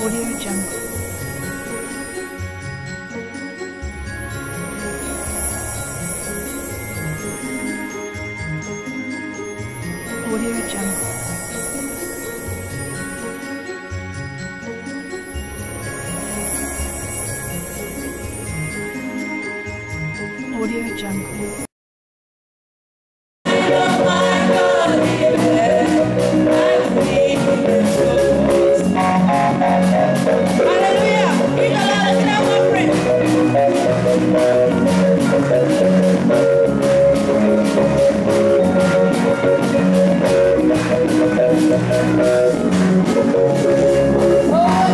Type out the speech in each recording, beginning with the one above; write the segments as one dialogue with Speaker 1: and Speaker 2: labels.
Speaker 1: Audio Jungle. Audio Jungle. Audio Jungle.
Speaker 2: Oh,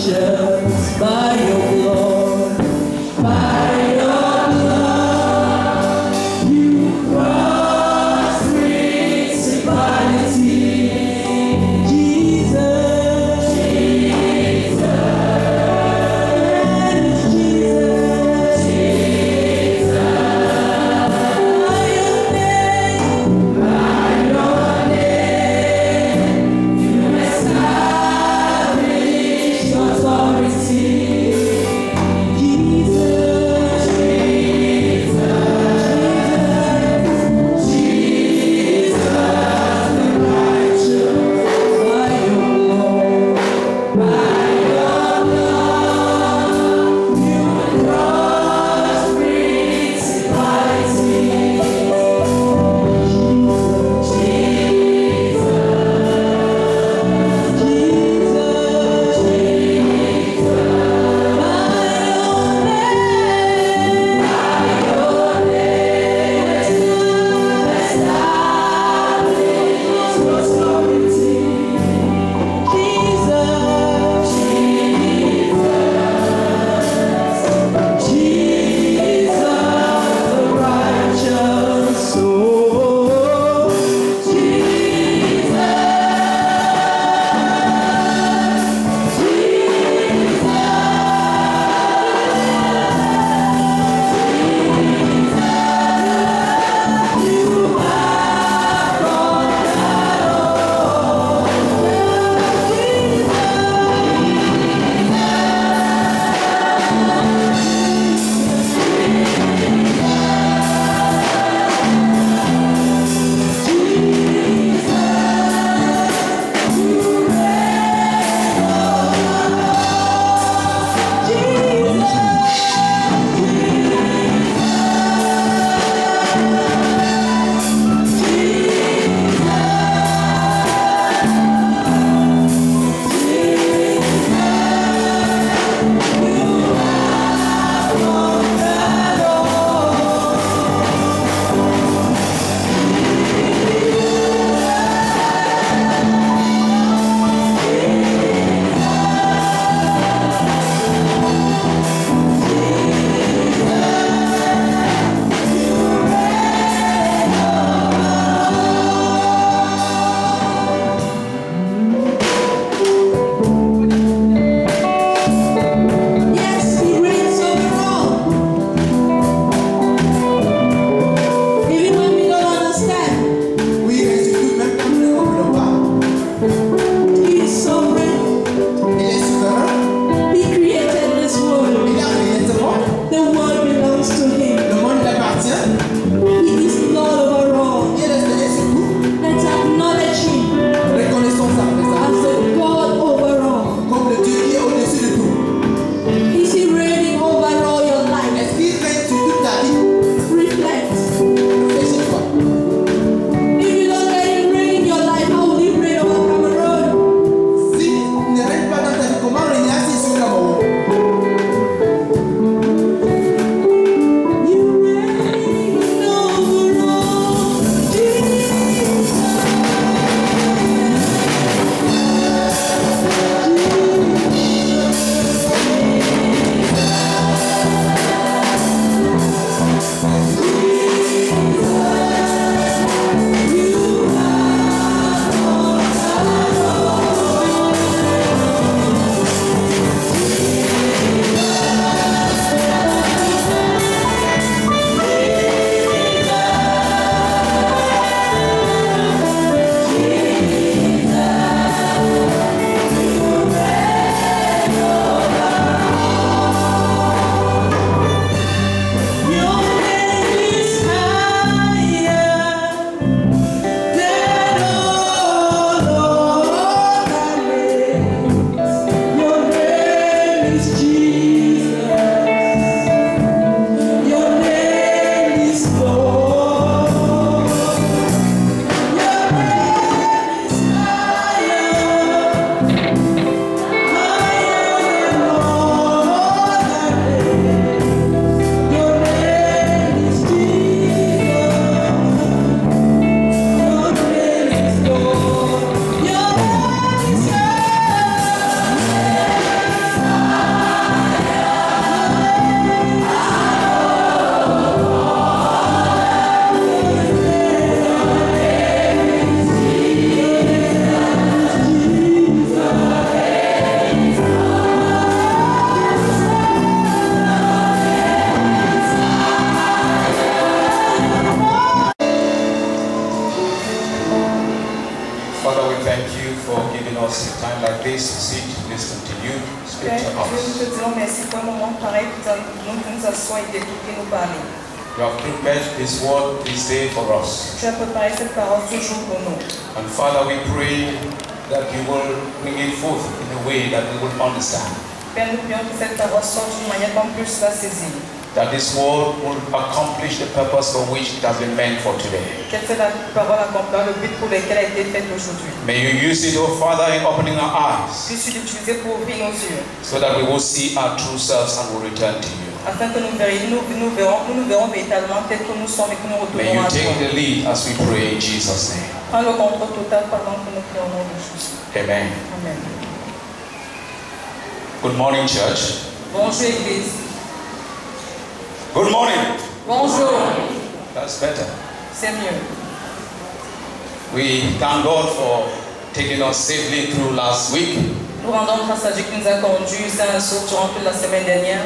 Speaker 2: righteous by your blood, by your blood. You cross principality, Jesus, Jesus, Jesus, Jesus. By your name, you establish your sovereignty.
Speaker 3: Père,
Speaker 4: speak to
Speaker 3: Dieu, nous
Speaker 4: us.
Speaker 3: te disons merci pour un moment pareil que nous nous assoyons et d'écouter nous parler.
Speaker 4: You have prepared this word this day for us.
Speaker 3: Tu as préparé cette parole toujours pour nous.
Speaker 4: And Father, we pray that you will bring it forth in a way that we will understand.
Speaker 3: Père, nous prions que cette parole sorte d'une manière qu'on puisse la saisir.
Speaker 4: That this word will accomplish the purpose for which it has been meant for today.
Speaker 3: Que cette parole accomplisse le but pour lequel elle a été faite aujourd'hui.
Speaker 4: May you use it, oh Father, in opening our eyes
Speaker 3: Puisses-tu l'utiliser pour ouvrir nos yeux,
Speaker 4: so that we will see our true selves and will return to you.
Speaker 3: afin que nous verrons véritablement tel que nous sommes et que nous
Speaker 4: May you
Speaker 3: retournons à
Speaker 4: take
Speaker 3: toi.
Speaker 4: the lead as we pray in Jesus' name.
Speaker 3: Prends le contrôle total pendant que nous prions au nom de Jésus.
Speaker 4: Amen.
Speaker 3: Amen.
Speaker 4: Good morning, church.
Speaker 3: Bonjour Église.
Speaker 4: Good morning.
Speaker 3: Bonjour.
Speaker 4: That's better.
Speaker 3: C'est mieux.
Speaker 4: We thank God for taking us safely through last week.
Speaker 3: Nous rendons grâce à Dieu qui nous a conduits sains et saufs durant toute la semaine dernière.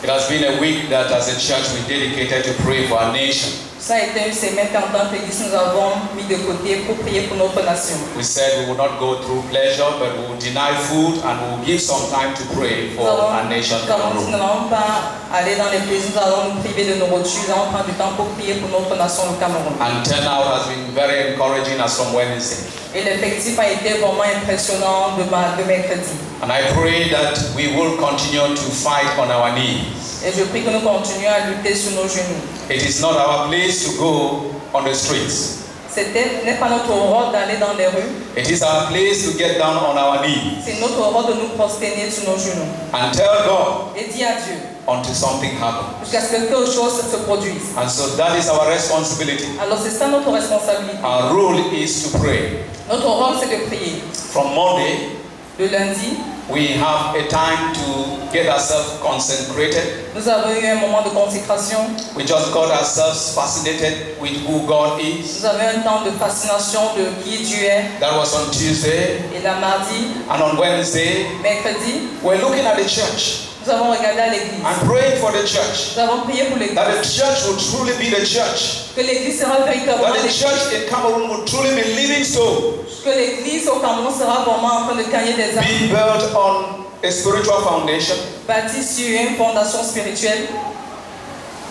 Speaker 4: It has been a week that as a church we dedicated to pray for our nation.
Speaker 3: Ça a été une semaine qu'en tant qu'Église nous avons mis de côté pour prier pour notre nation.
Speaker 4: We said we will not go through pleasure, but we will deny food and we will give some time to pray for our nation.
Speaker 3: Nous n'allons pas aller dans les plaisirs, nous allons nous priver de nourriture, nous allons prendre du temps pour prier pour notre nation, le Cameroun.
Speaker 4: And turnout has been very encouraging as from Wednesday.
Speaker 3: Et l'effectif a été vraiment impressionnant de mercredi.
Speaker 4: And I pray that we will continue to fight on our knees.
Speaker 3: Et je prie que nous continuions à lutter sur nos genoux.
Speaker 4: It is not our place to go on the streets.
Speaker 3: Ce n'est pas notre rôle d'aller dans les rues,
Speaker 4: It is our place to get down on our knees
Speaker 3: c'est notre rôle de nous prosterner sur nos genoux.
Speaker 4: and tell God
Speaker 3: Et dire à Dieu,
Speaker 4: until something happens.
Speaker 3: jusqu'à ce que quelque chose se produise.
Speaker 4: And so that is our responsibility.
Speaker 3: Alors c'est ça notre responsabilité.
Speaker 4: Our role is to pray.
Speaker 3: Notre rôle c'est de prier.
Speaker 4: From Monday,
Speaker 3: Le lundi,
Speaker 4: we have a time to get ourselves consecrated.
Speaker 3: nous avons eu un moment de consécration.
Speaker 4: We just got ourselves fascinated with who God is.
Speaker 3: Nous avons un temps de fascination de qui Dieu est.
Speaker 4: That was on Tuesday.
Speaker 3: Et la mardi,
Speaker 4: And on Wednesday,
Speaker 3: mercredi,
Speaker 4: we're looking at the church
Speaker 3: nous avons regardé à l'église.
Speaker 4: and praying for the church.
Speaker 3: Nous avons prié pour l'église.
Speaker 4: That the church will truly be the church.
Speaker 3: Que l'église sera véritablement
Speaker 4: That the
Speaker 3: l'église.
Speaker 4: church in Cameroon will truly be living souls,
Speaker 3: Que l'église au Cameroun sera vraiment en train de gagner des âmes.
Speaker 4: being built on a spiritual foundation
Speaker 3: Bâtie sur une fondation spirituelle.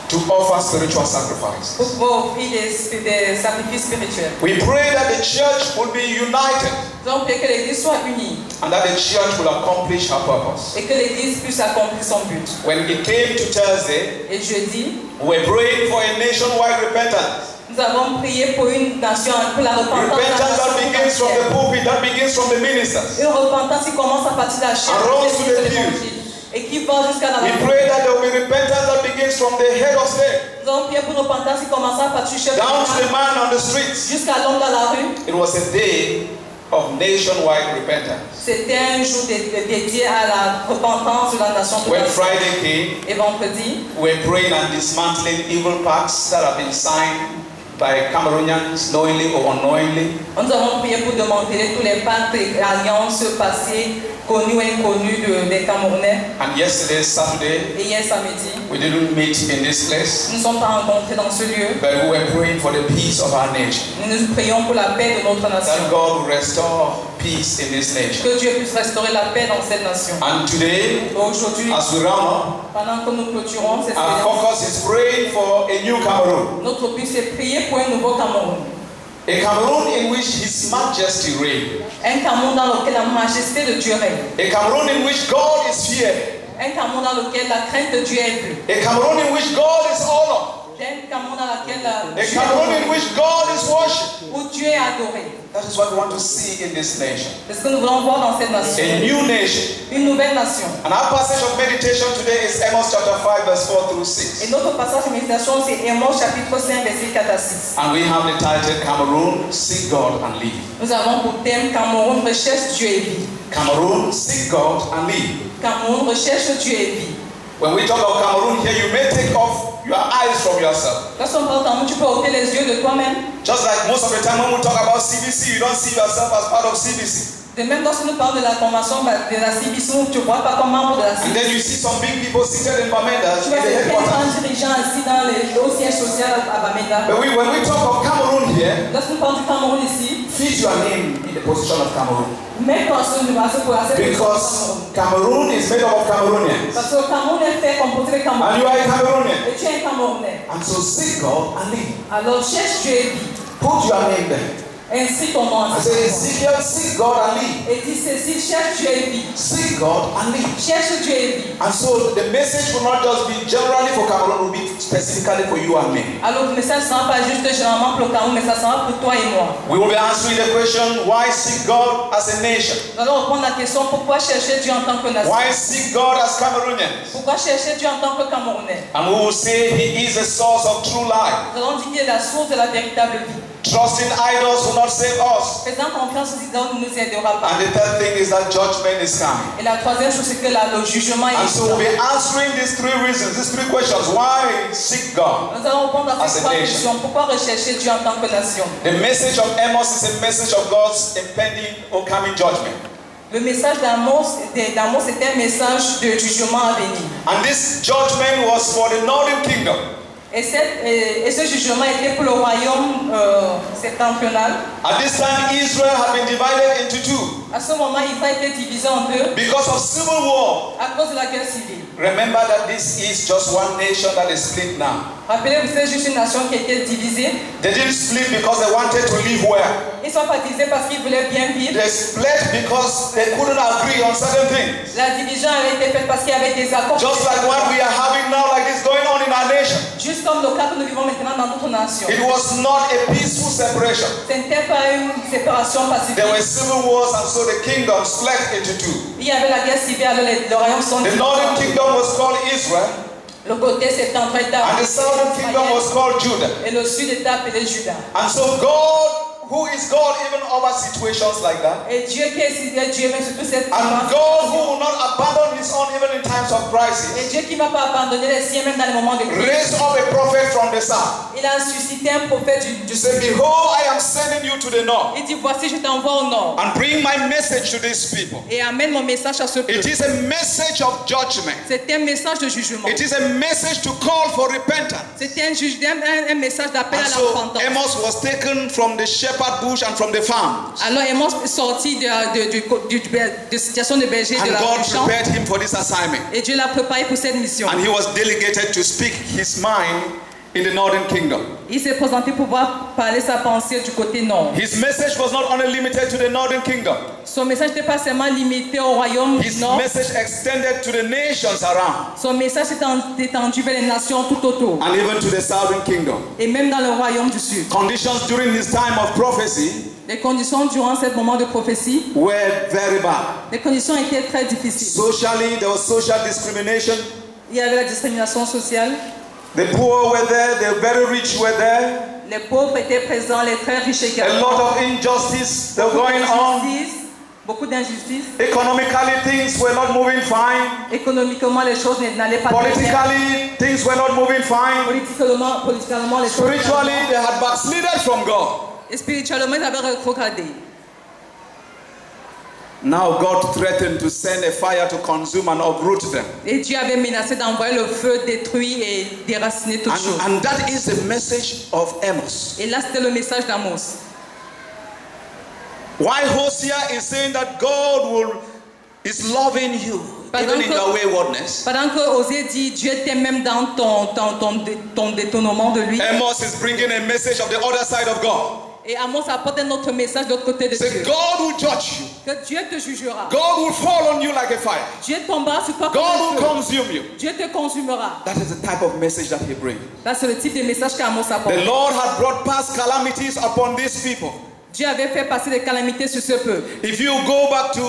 Speaker 4: to offer spiritual sacrifices.
Speaker 3: Pour pouvoir offrir des sacrifices spirituels.
Speaker 4: We pray that the church will be united
Speaker 3: Nous avons prié que l'église soit unie.
Speaker 4: and that the church will accomplish her purpose.
Speaker 3: Et que l'église puisse accomplir son but.
Speaker 4: When it came to Thursday,
Speaker 3: Et jeudi,
Speaker 4: we were praying for a nationwide repentance.
Speaker 3: nous avons prié pour une nation, pour la repentance.
Speaker 4: Repentance that begins from the pulpit, that begins from the ministers.
Speaker 3: Une repentance qui commence à partir de la chair.
Speaker 4: And runs to the pews.
Speaker 3: Et qui va jusqu'à la
Speaker 4: We pray that there will be repentance that begins from the head of state
Speaker 3: Nous avons prié pour une repentance qui commence à partir du chef
Speaker 4: down to the
Speaker 3: de
Speaker 4: man on the streets.
Speaker 3: jusqu'à l'homme dans la rue.
Speaker 4: It was a day of nationwide repentance.
Speaker 3: C'était un jour dédié à la repentance de la nation.
Speaker 4: When Friday came,
Speaker 3: Et vendredi,
Speaker 4: we were praying and dismantling evil pacts that have been signed by Cameroonians, knowingly or unknowingly.
Speaker 3: nous avons prié pour démanteler tous les pactes et alliances passées, connues ou inconnues des Camerounais.
Speaker 4: And yesterday, Saturday,
Speaker 3: Et hier samedi,
Speaker 4: we didn't meet in this place,
Speaker 3: nous ne sommes pas rencontrés dans ce lieu.
Speaker 4: but we were praying for the peace of our nation.
Speaker 3: Nous prions pour la paix de notre
Speaker 4: That
Speaker 3: nation.
Speaker 4: God will restore peace in this nation.
Speaker 3: Que Dieu puisse restaurer la paix dans cette nation.
Speaker 4: And today,
Speaker 3: Aujourd'hui,
Speaker 4: as we round up,
Speaker 3: pendant que nous clôturons cette
Speaker 4: our
Speaker 3: séance,
Speaker 4: focus is praying for a new Cameroon.
Speaker 3: notre but c'est prier pour un nouveau Cameroun.
Speaker 4: A Cameroon in which His Majesty reigns.
Speaker 3: Un Cameroun dans lequel la majesté de Dieu règne.
Speaker 4: A Cameroon in which God is feared.
Speaker 3: Un Cameroun dans lequel la crainte de Dieu est vue.
Speaker 4: A Cameroon in which God is honored.
Speaker 3: Un Cameroun dans lequel
Speaker 4: A Cameroon in which God is worshipped.
Speaker 3: où Dieu est adoré.
Speaker 4: That is what we want to see in this nation.
Speaker 3: C'est ce que nous voulons voir dans cette nation.
Speaker 4: A new nation.
Speaker 3: Une nouvelle nation.
Speaker 4: And our passage of meditation today is Amos chapter 5 verse 4 through
Speaker 3: Et
Speaker 4: 6.
Speaker 3: notre passage de méditation, c'est Amos chapitre 5, verset 4 à 6.
Speaker 4: And we have the title Cameroon, Seek God and Live.
Speaker 3: Nous avons pour thème Cameroun recherche Dieu et vie.
Speaker 4: Cameroon, seek God and live.
Speaker 3: Cameroun recherche Dieu et vie.
Speaker 4: When we talk of Cameroon here, you may take off your eyes from yourself.
Speaker 3: Lorsqu'on parle Cameroun, tu peux ôter les yeux de toi-même.
Speaker 4: Just like most of the time when we talk about CBC, you don't see yourself as part of CBC.
Speaker 3: De même, lorsque nous parlons de la convention de la Civisme, tu ne vois pas comme membre de la
Speaker 4: And
Speaker 3: Civisme.
Speaker 4: then you see some big people seated in Bamenda
Speaker 3: Tu
Speaker 4: in
Speaker 3: vas
Speaker 4: the
Speaker 3: voir plein de
Speaker 4: headquarters.
Speaker 3: grands dirigeants assis au siège social à Bamenda.
Speaker 4: But when we talk of Cameroon here,
Speaker 3: Lorsque nous parlons du Cameroun ici,
Speaker 4: fit your name in the position of Cameroon.
Speaker 3: même personne ne va se placer
Speaker 4: Because Cameroon is made up of Cameroonians.
Speaker 3: parce que le Cameroun est fait composé de
Speaker 4: And
Speaker 3: Camerounais.
Speaker 4: you are a Cameroonian.
Speaker 3: Et tu es un Camerounais.
Speaker 4: And so seek God and live.
Speaker 3: Alors cherche Dieu et vis.
Speaker 4: Put your name there.
Speaker 3: Inscris ton nom.
Speaker 4: I say, Ezekiel, seek God and live.
Speaker 3: Et dis ceci, cherche Dieu et vis.
Speaker 4: Seek God and live.
Speaker 3: Cherche Dieu et vis.
Speaker 4: And so the message will not just be generally for Cameroon, it will be specifically for you and me.
Speaker 3: Alors le message ne sera pas juste généralement pour le Cameroun, mais ça sera pour toi et moi.
Speaker 4: We will be answering the question, why seek God as a nation?
Speaker 3: Nous allons répondre à la question, pourquoi chercher Dieu en tant que nation?
Speaker 4: Why seek God as Cameroonians?
Speaker 3: Pourquoi chercher Dieu en tant que Camerounais?
Speaker 4: And we will say He is the source of true life.
Speaker 3: Nous allons dire qu'il est la source de la véritable vie.
Speaker 4: Trusting idols will not save us.
Speaker 3: Faisant confiance aux idoles ne nous aidera pas.
Speaker 4: And the third thing is that judgment is coming.
Speaker 3: Et la troisième chose, c'est que le jugement est
Speaker 4: And so we'll be
Speaker 3: imminent.
Speaker 4: answering these three reasons, these three questions. Why seek God?
Speaker 3: Nous allons répondre à
Speaker 4: As
Speaker 3: ces
Speaker 4: a
Speaker 3: trois
Speaker 4: nation.
Speaker 3: questions. Pourquoi rechercher Dieu en tant que nation?
Speaker 4: The message of Amos is a message of God's impending or coming judgment.
Speaker 3: Le message d'Amos était un message de jugement à venir.
Speaker 4: And this judgment was for the northern kingdom.
Speaker 3: Et ce jugement était pour le royaume septentrional.
Speaker 4: At this time, Israel had been divided into two
Speaker 3: À ce moment, Israël était divisé en deux
Speaker 4: because of civil war.
Speaker 3: à cause de la guerre civile.
Speaker 4: Remember that this is just one nation that is split now.
Speaker 3: Rappelez-vous, c'est juste une nation qui était divisée.
Speaker 4: They didn't split because they wanted to live well.
Speaker 3: Ils ne sont pas divisés parce qu'ils voulaient bien vivre.
Speaker 4: They split because they couldn't agree on certain things.
Speaker 3: La division avait été faite parce qu'il y avait des accords.
Speaker 4: Just like what we are having now, like this going on in our nation.
Speaker 3: Juste comme le cas que nous vivons maintenant dans notre nation.
Speaker 4: It was not a peaceful separation.
Speaker 3: Ce n'était pas une séparation pacifique.
Speaker 4: There were civil wars, and so the kingdom split into two.
Speaker 3: Il y avait la guerre civile, alors le royaume sont
Speaker 4: The
Speaker 3: divisés.
Speaker 4: northern kingdom was called Israel,
Speaker 3: Le côté septentrional était
Speaker 4: and the
Speaker 3: appelé
Speaker 4: southern kingdom was called Judah.
Speaker 3: et le sud était appelé Juda.
Speaker 4: And so God, who is God even over situations like that,
Speaker 3: Et Dieu qui est Dieu, même sur toute cette
Speaker 4: and God who will not abandon his own even in times of
Speaker 3: Et
Speaker 4: crisis,
Speaker 3: Dieu qui ne va pas abandonner les siens même dans les moments de crise.
Speaker 4: raised up a prophet from the south.
Speaker 3: Il a suscité un prophète du
Speaker 4: Say,
Speaker 3: sud.
Speaker 4: behold, I am sending you to the north,
Speaker 3: Il dit, voici, je t'envoie au nord.
Speaker 4: and bring my message to these people.
Speaker 3: Et amène mon message à ce
Speaker 4: It
Speaker 3: peuple.
Speaker 4: is a message of judgment.
Speaker 3: C'est un message de jugement.
Speaker 4: It is a message to call for repentance.
Speaker 3: C'est un message d'appel
Speaker 4: And
Speaker 3: à la
Speaker 4: so
Speaker 3: repentance.
Speaker 4: Amos was taken from the shepherd bush and from the farm.
Speaker 3: Alors Amos est sorti de situation de berger de
Speaker 4: And
Speaker 3: la
Speaker 4: God
Speaker 3: champ.
Speaker 4: prepared him for this assignment.
Speaker 3: Et Dieu l'a préparé pour cette mission.
Speaker 4: And he was delegated to speak his mind in the northern kingdom.
Speaker 3: Il s'est présenté pour pouvoir parler sa pensée du côté nord.
Speaker 4: His message was not only limited to the northern kingdom.
Speaker 3: Son message n'était pas seulement limité au royaume du
Speaker 4: His
Speaker 3: nord.
Speaker 4: message extended to the nations around
Speaker 3: Son message s'est étendu vers les nations tout autour.
Speaker 4: and even to the southern kingdom.
Speaker 3: Et même dans le royaume du sud.
Speaker 4: Conditions during his time of prophecy
Speaker 3: Les conditions durant ce moment de prophétie,
Speaker 4: were very bad.
Speaker 3: les conditions étaient très difficiles.
Speaker 4: Socially, there was social discrimination.
Speaker 3: Il y avait la discrimination sociale.
Speaker 4: The poor were there, the very rich were there.
Speaker 3: Les pauvres étaient présents, les très riches
Speaker 4: A
Speaker 3: également.
Speaker 4: lot of injustice that were going on.
Speaker 3: Beaucoup d'injustices.
Speaker 4: Economically, things were not moving fine.
Speaker 3: Économiquement, les choses n'allaient pas très bien.
Speaker 4: Politically, things were not moving fine.
Speaker 3: Politiquement, les choses
Speaker 4: Spiritually, they had backslided from God.
Speaker 3: Et spirituellement, ils avaient rétrogradé.
Speaker 4: Now God threatened to send a fire to consume and uproot them.
Speaker 3: Et Dieu avait menacé d'envoyer le feu, détruire et déraciner toutes choses.
Speaker 4: And that is the message of Amos.
Speaker 3: Et là, c'était le message d'Amos.
Speaker 4: Why Hosea is saying that God is loving you, even in your waywardness.
Speaker 3: Pendant que Osée dit, Dieu t'aime même dans ton détournement de lui.
Speaker 4: Amos is bringing a message of the other side of God.
Speaker 3: Et Amos apporte un autre message de l'autre côté de
Speaker 4: Say,
Speaker 3: Dieu.
Speaker 4: God will judge you.
Speaker 3: Que Dieu te jugera.
Speaker 4: God will fall on you like a fire.
Speaker 3: Dieu tombera sur toi
Speaker 4: God
Speaker 3: comme
Speaker 4: will
Speaker 3: un feu.
Speaker 4: consume you.
Speaker 3: Dieu te consumera.
Speaker 4: That is the type of message that he brings.
Speaker 3: Là, c'est le type de message qu'Amos apporte.
Speaker 4: The Lord had brought past calamities upon these people.
Speaker 3: Dieu avait fait passer des calamités sur ce peuple.
Speaker 4: If you go back to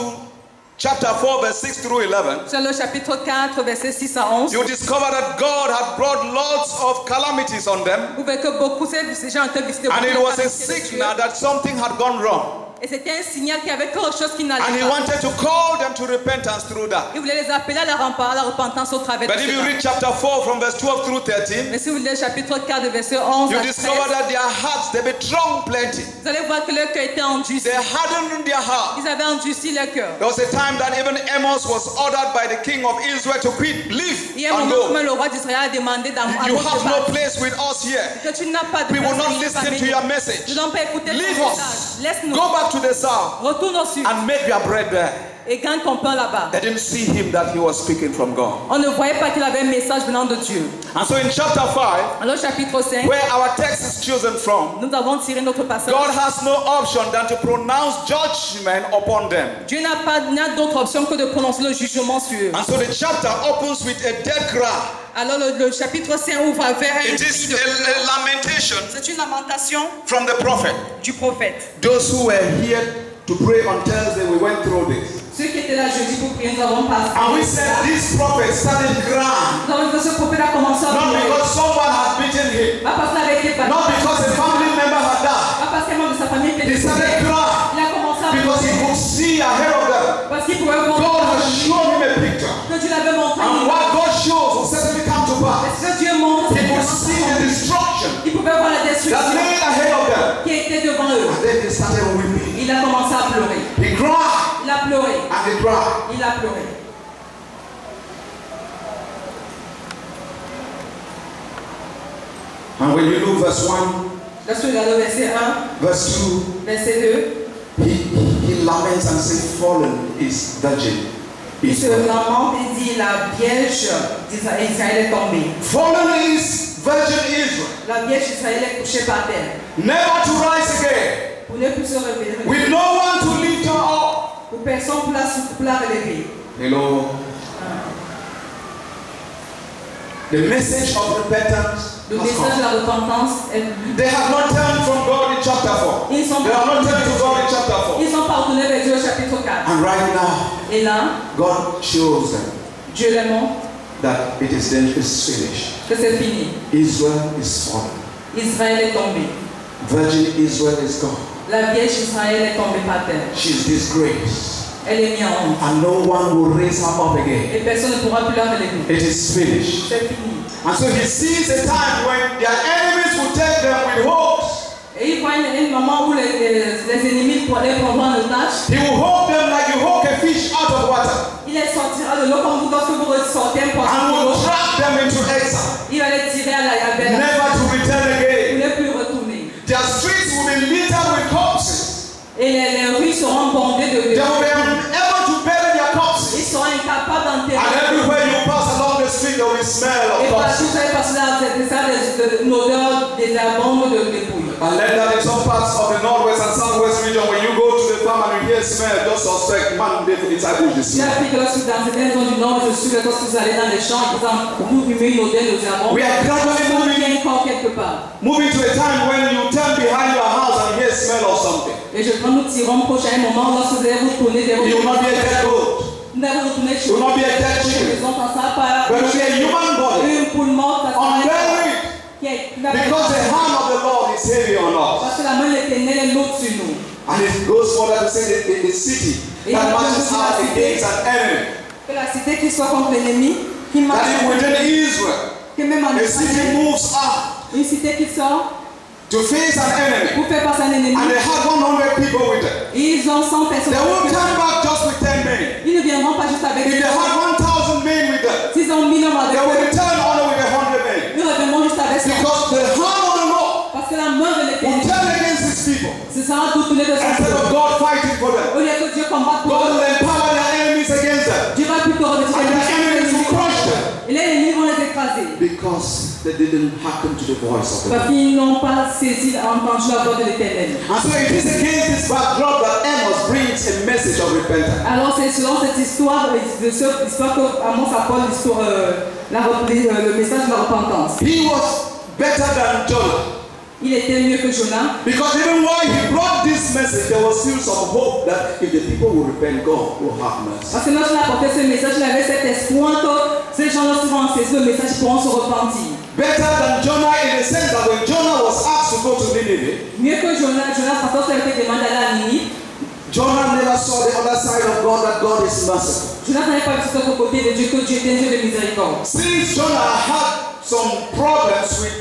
Speaker 4: chapter 4, verse 6 through 11,
Speaker 3: Sur le chapitre 4, versets 6 à 11,
Speaker 4: you discover that God had brought lots of calamities on them.
Speaker 3: vous verrez que beaucoup de ces gens étaient visités.
Speaker 4: And it was a signal that something had gone wrong.
Speaker 3: Et c'était un signal qu'il y avait quelque chose qui n'allait
Speaker 4: And he
Speaker 3: pas.
Speaker 4: wanted to call them to repentance through that.
Speaker 3: Il voulait les appeler à la repentance au travers de
Speaker 4: But if you
Speaker 3: cela.
Speaker 4: read chapter 4 from verse 12 through 13,
Speaker 3: Mais si vous lisez le chapitre 4 de verset 11
Speaker 4: you
Speaker 3: à
Speaker 4: discover
Speaker 3: 13,
Speaker 4: that their hearts, they betrayed plenty.
Speaker 3: vous allez voir que leur cœur était endurci.
Speaker 4: They hardened their heart.
Speaker 3: Ils avaient endurci leur cœur.
Speaker 4: There was a time that even Amos was ordered by the king of Israel to quit, leave,
Speaker 3: Il y a un
Speaker 4: and
Speaker 3: moment où
Speaker 4: go.
Speaker 3: le roi d'Israël a demandé
Speaker 4: You have no place with us here.
Speaker 3: que tu n'as pas de
Speaker 4: We will
Speaker 3: place
Speaker 4: not
Speaker 3: avec
Speaker 4: listen
Speaker 3: nous.
Speaker 4: to your
Speaker 3: Nous
Speaker 4: message.
Speaker 3: n'allons pas écouter ton
Speaker 4: Leave
Speaker 3: message.
Speaker 4: us.
Speaker 3: Laisse-nous.
Speaker 4: Go back to the south
Speaker 3: Retourne au sud
Speaker 4: and make your bread there.
Speaker 3: et gagne ton pain là-bas.
Speaker 4: They didn't see him that he was speaking from God.
Speaker 3: On ne voyait pas qu'il avait un message venant de Dieu.
Speaker 4: And so in chapter 5,
Speaker 3: Alors chapitre 5,
Speaker 4: where our text is chosen from,
Speaker 3: nous avons tiré notre passage.
Speaker 4: God has no option than to pronounce judgment upon them.
Speaker 3: Dieu n'a d'autre option que de prononcer le jugement sur eux.
Speaker 4: And so the chapter opens with a dead cry.
Speaker 3: Alors le chapitre 5 ouvre vers un
Speaker 4: It
Speaker 3: cri
Speaker 4: is
Speaker 3: de...
Speaker 4: a lamentation
Speaker 3: C'est une lamentation
Speaker 4: from the prophet.
Speaker 3: du prophète.
Speaker 4: Those who were here to pray on Thursday, we went through this.
Speaker 3: Ceux qui étaient là jeudi pour prier, nous avons passé.
Speaker 4: And we said this prophet started crying.
Speaker 3: Nous avons dit que ce prophète a commencé à
Speaker 4: Not
Speaker 3: pleurer.
Speaker 4: because someone had beaten him.
Speaker 3: Pas parce qu'il avait été battu.
Speaker 4: Not because a family member had died.
Speaker 3: Pas parce qu'un membre de sa famille était
Speaker 4: He started
Speaker 3: décédé.
Speaker 4: crying
Speaker 3: Il a commencé à
Speaker 4: because he
Speaker 3: pleurer.
Speaker 4: could see ahead of them.
Speaker 3: Parce qu'il pouvait voir
Speaker 4: God has shown him a picture.
Speaker 3: que Dieu l'avait montré.
Speaker 4: And what God shows will certainly come to pass.
Speaker 3: Ce que Dieu montre,
Speaker 4: He could see the destruction
Speaker 3: il pouvait voir la
Speaker 4: that
Speaker 3: destruction
Speaker 4: lay ahead of them.
Speaker 3: qui était devant eux.
Speaker 4: And then he started weeping.
Speaker 3: Il a commencé à pleurer.
Speaker 4: He cried
Speaker 3: Il a pleuré.
Speaker 4: and he cried.
Speaker 3: Il a pleuré.
Speaker 4: And when you look verse 1,
Speaker 3: Lorsque vous regardez verset 1,
Speaker 4: verse 2,
Speaker 3: verset 2,
Speaker 4: he laments and says, fallen is virgin.
Speaker 3: il se lamente et dit la Vierge d'Israël est tombée.
Speaker 4: Fallen is virgin Israel.
Speaker 3: La Vierge d'Israël est couchée par terre.
Speaker 4: Never to rise again.
Speaker 3: Pour ne plus se révéler.
Speaker 4: With no one to lift her up.
Speaker 3: Pour personne pour la relever.
Speaker 4: Hello. The message of repentance
Speaker 3: Le
Speaker 4: has
Speaker 3: message de
Speaker 4: come.
Speaker 3: la repentance est venu.
Speaker 4: They have not turned from God in chapter 4.
Speaker 3: Ils sont
Speaker 4: They have not turned to God in chapter 4.
Speaker 3: Ils sont pas retournés vers Dieu au chapitre 4.
Speaker 4: And right now,
Speaker 3: Et là,
Speaker 4: God shows them
Speaker 3: Dieu les montre
Speaker 4: that it is finished.
Speaker 3: que c'est fini.
Speaker 4: Israel is fallen.
Speaker 3: Israël est tombé.
Speaker 4: Virgin Israel is gone.
Speaker 3: La Vierge d'Israël est tombée par terre.
Speaker 4: She is disgraced.
Speaker 3: Elle est mise en honte.
Speaker 4: And no one will raise her up again.
Speaker 3: Et personne ne pourra plus la relever.
Speaker 4: It is finished.
Speaker 3: C'est fini.
Speaker 4: And so he sees a time when their enemies will take them with hopes.
Speaker 3: Et il voit un moment où les ennemis pour les prendre en otage.
Speaker 4: He will hold them like you hold a fish out of water.
Speaker 3: Il les sortira de l'eau comme vous lorsque vous ressortez un poisson
Speaker 4: And
Speaker 3: de
Speaker 4: will
Speaker 3: l'eau.
Speaker 4: drag them into exile.
Speaker 3: Il va les tirer à la vers la
Speaker 4: Never to return
Speaker 3: pour
Speaker 4: again.
Speaker 3: ne plus retourner.
Speaker 4: Their streets will be littered with corpses.
Speaker 3: Et les rues seront bondées de
Speaker 4: They will be unable to bury their
Speaker 3: Ils
Speaker 4: corpses.
Speaker 3: seront incapables d'enterrer.
Speaker 4: And everywhere you pass along the street, there will be smell
Speaker 3: Et
Speaker 4: of
Speaker 3: partout,
Speaker 4: corpses.
Speaker 3: vous allez passer là, c'est ça, une odeur des abombes de dépouilles.
Speaker 4: And let that in some parts of the northwest and southwest region, when you go to the farm and you hear smell, just suspect, man, they inside bush this
Speaker 3: J'ai
Speaker 4: smell.
Speaker 3: appris que lorsque dans certaines zones du nord, je suis lorsque vous allez dans les champs, vous fumez une odeur de diamant.
Speaker 4: We are gradually
Speaker 3: Il
Speaker 4: moving,
Speaker 3: y a encore quelque part.
Speaker 4: moving to a time when you turn behind your house and hear smell of something.
Speaker 3: Et je crois que nous tirons prochain moment lorsque vous allez vous tourner vers
Speaker 4: You will not be a dead goat.
Speaker 3: Vous allez vous retourner chez
Speaker 4: You will not be a dead
Speaker 3: les
Speaker 4: chicken.
Speaker 3: maisons comme ça, pas
Speaker 4: But it will be a human body.
Speaker 3: une poule morte, ça sera
Speaker 4: Unburied. Because the hand of the Lord is heavy on us.
Speaker 3: parce que la main de l'Éternel est lourde sur nous.
Speaker 4: And it goes further to say that the city that marches out against an enemy.
Speaker 3: Que la cité qui soit contre l'ennemi, qui marche,
Speaker 4: That is within Israel.
Speaker 3: que même en
Speaker 4: A city
Speaker 3: Israël,
Speaker 4: moves out
Speaker 3: une cité qui sort
Speaker 4: to face an enemy.
Speaker 3: pour faire face à un ennemi.
Speaker 4: And they had 100 people with them.
Speaker 3: Ils ont 100 personnes.
Speaker 4: They won't turn back just with 10 men.
Speaker 3: Ils ne viendront pas juste avec
Speaker 4: If they had 1,000 men with them,
Speaker 3: S'ils ont 1000 hommes avec
Speaker 4: they will
Speaker 3: eux,
Speaker 4: return only with 100 men.
Speaker 3: ils reviendront juste avec 100.
Speaker 4: Because the hand of the Lord
Speaker 3: Parce que la main de
Speaker 4: will
Speaker 3: l'Éternel,
Speaker 4: turn against these people.
Speaker 3: ce sera tout tourné de son
Speaker 4: Instead
Speaker 3: côté.
Speaker 4: of God fighting for them,
Speaker 3: Au lieu que Dieu combatte pour
Speaker 4: God
Speaker 3: eux,
Speaker 4: will empower their enemies against them.
Speaker 3: Dieu va plutôt revêtir
Speaker 4: And their enemies will crush them.
Speaker 3: Et les ennemis vont les écraser.
Speaker 4: Because they didn't hearken to the voice of the
Speaker 3: Parce
Speaker 4: Lord.
Speaker 3: qu'ils n'ont pas saisi, entendu la voix de l'Éternel.
Speaker 4: And so it is against this backdrop that Amos brings a message of repentance.
Speaker 3: Alors c'est selon cette histoire, de cette histoire que Amos appelle l'histoire, le message de la repentance.
Speaker 4: He was better than Jonah.
Speaker 3: Il était mieux que Jonas.
Speaker 4: Because even while he brought this message, there was still some hope that if the people will repent, God will have mercy.
Speaker 3: Parce que lorsqu'il a apporté ce message, il avait cet espoir que ces gens-là qui vont saisir le message pourront se repentir.
Speaker 4: Better than Jonah in the sense that when Jonah was asked to go to Nineveh,
Speaker 3: Mieux que Jonas, parce que ça a été demandé à la Ninive.
Speaker 5: Jonah never saw the other side of God, that God is merciful.
Speaker 3: Jonathan n'avait pas vu cet autre côté de Dieu, que Dieu était un Dieu de miséricorde.
Speaker 5: Since Jonah had some problems with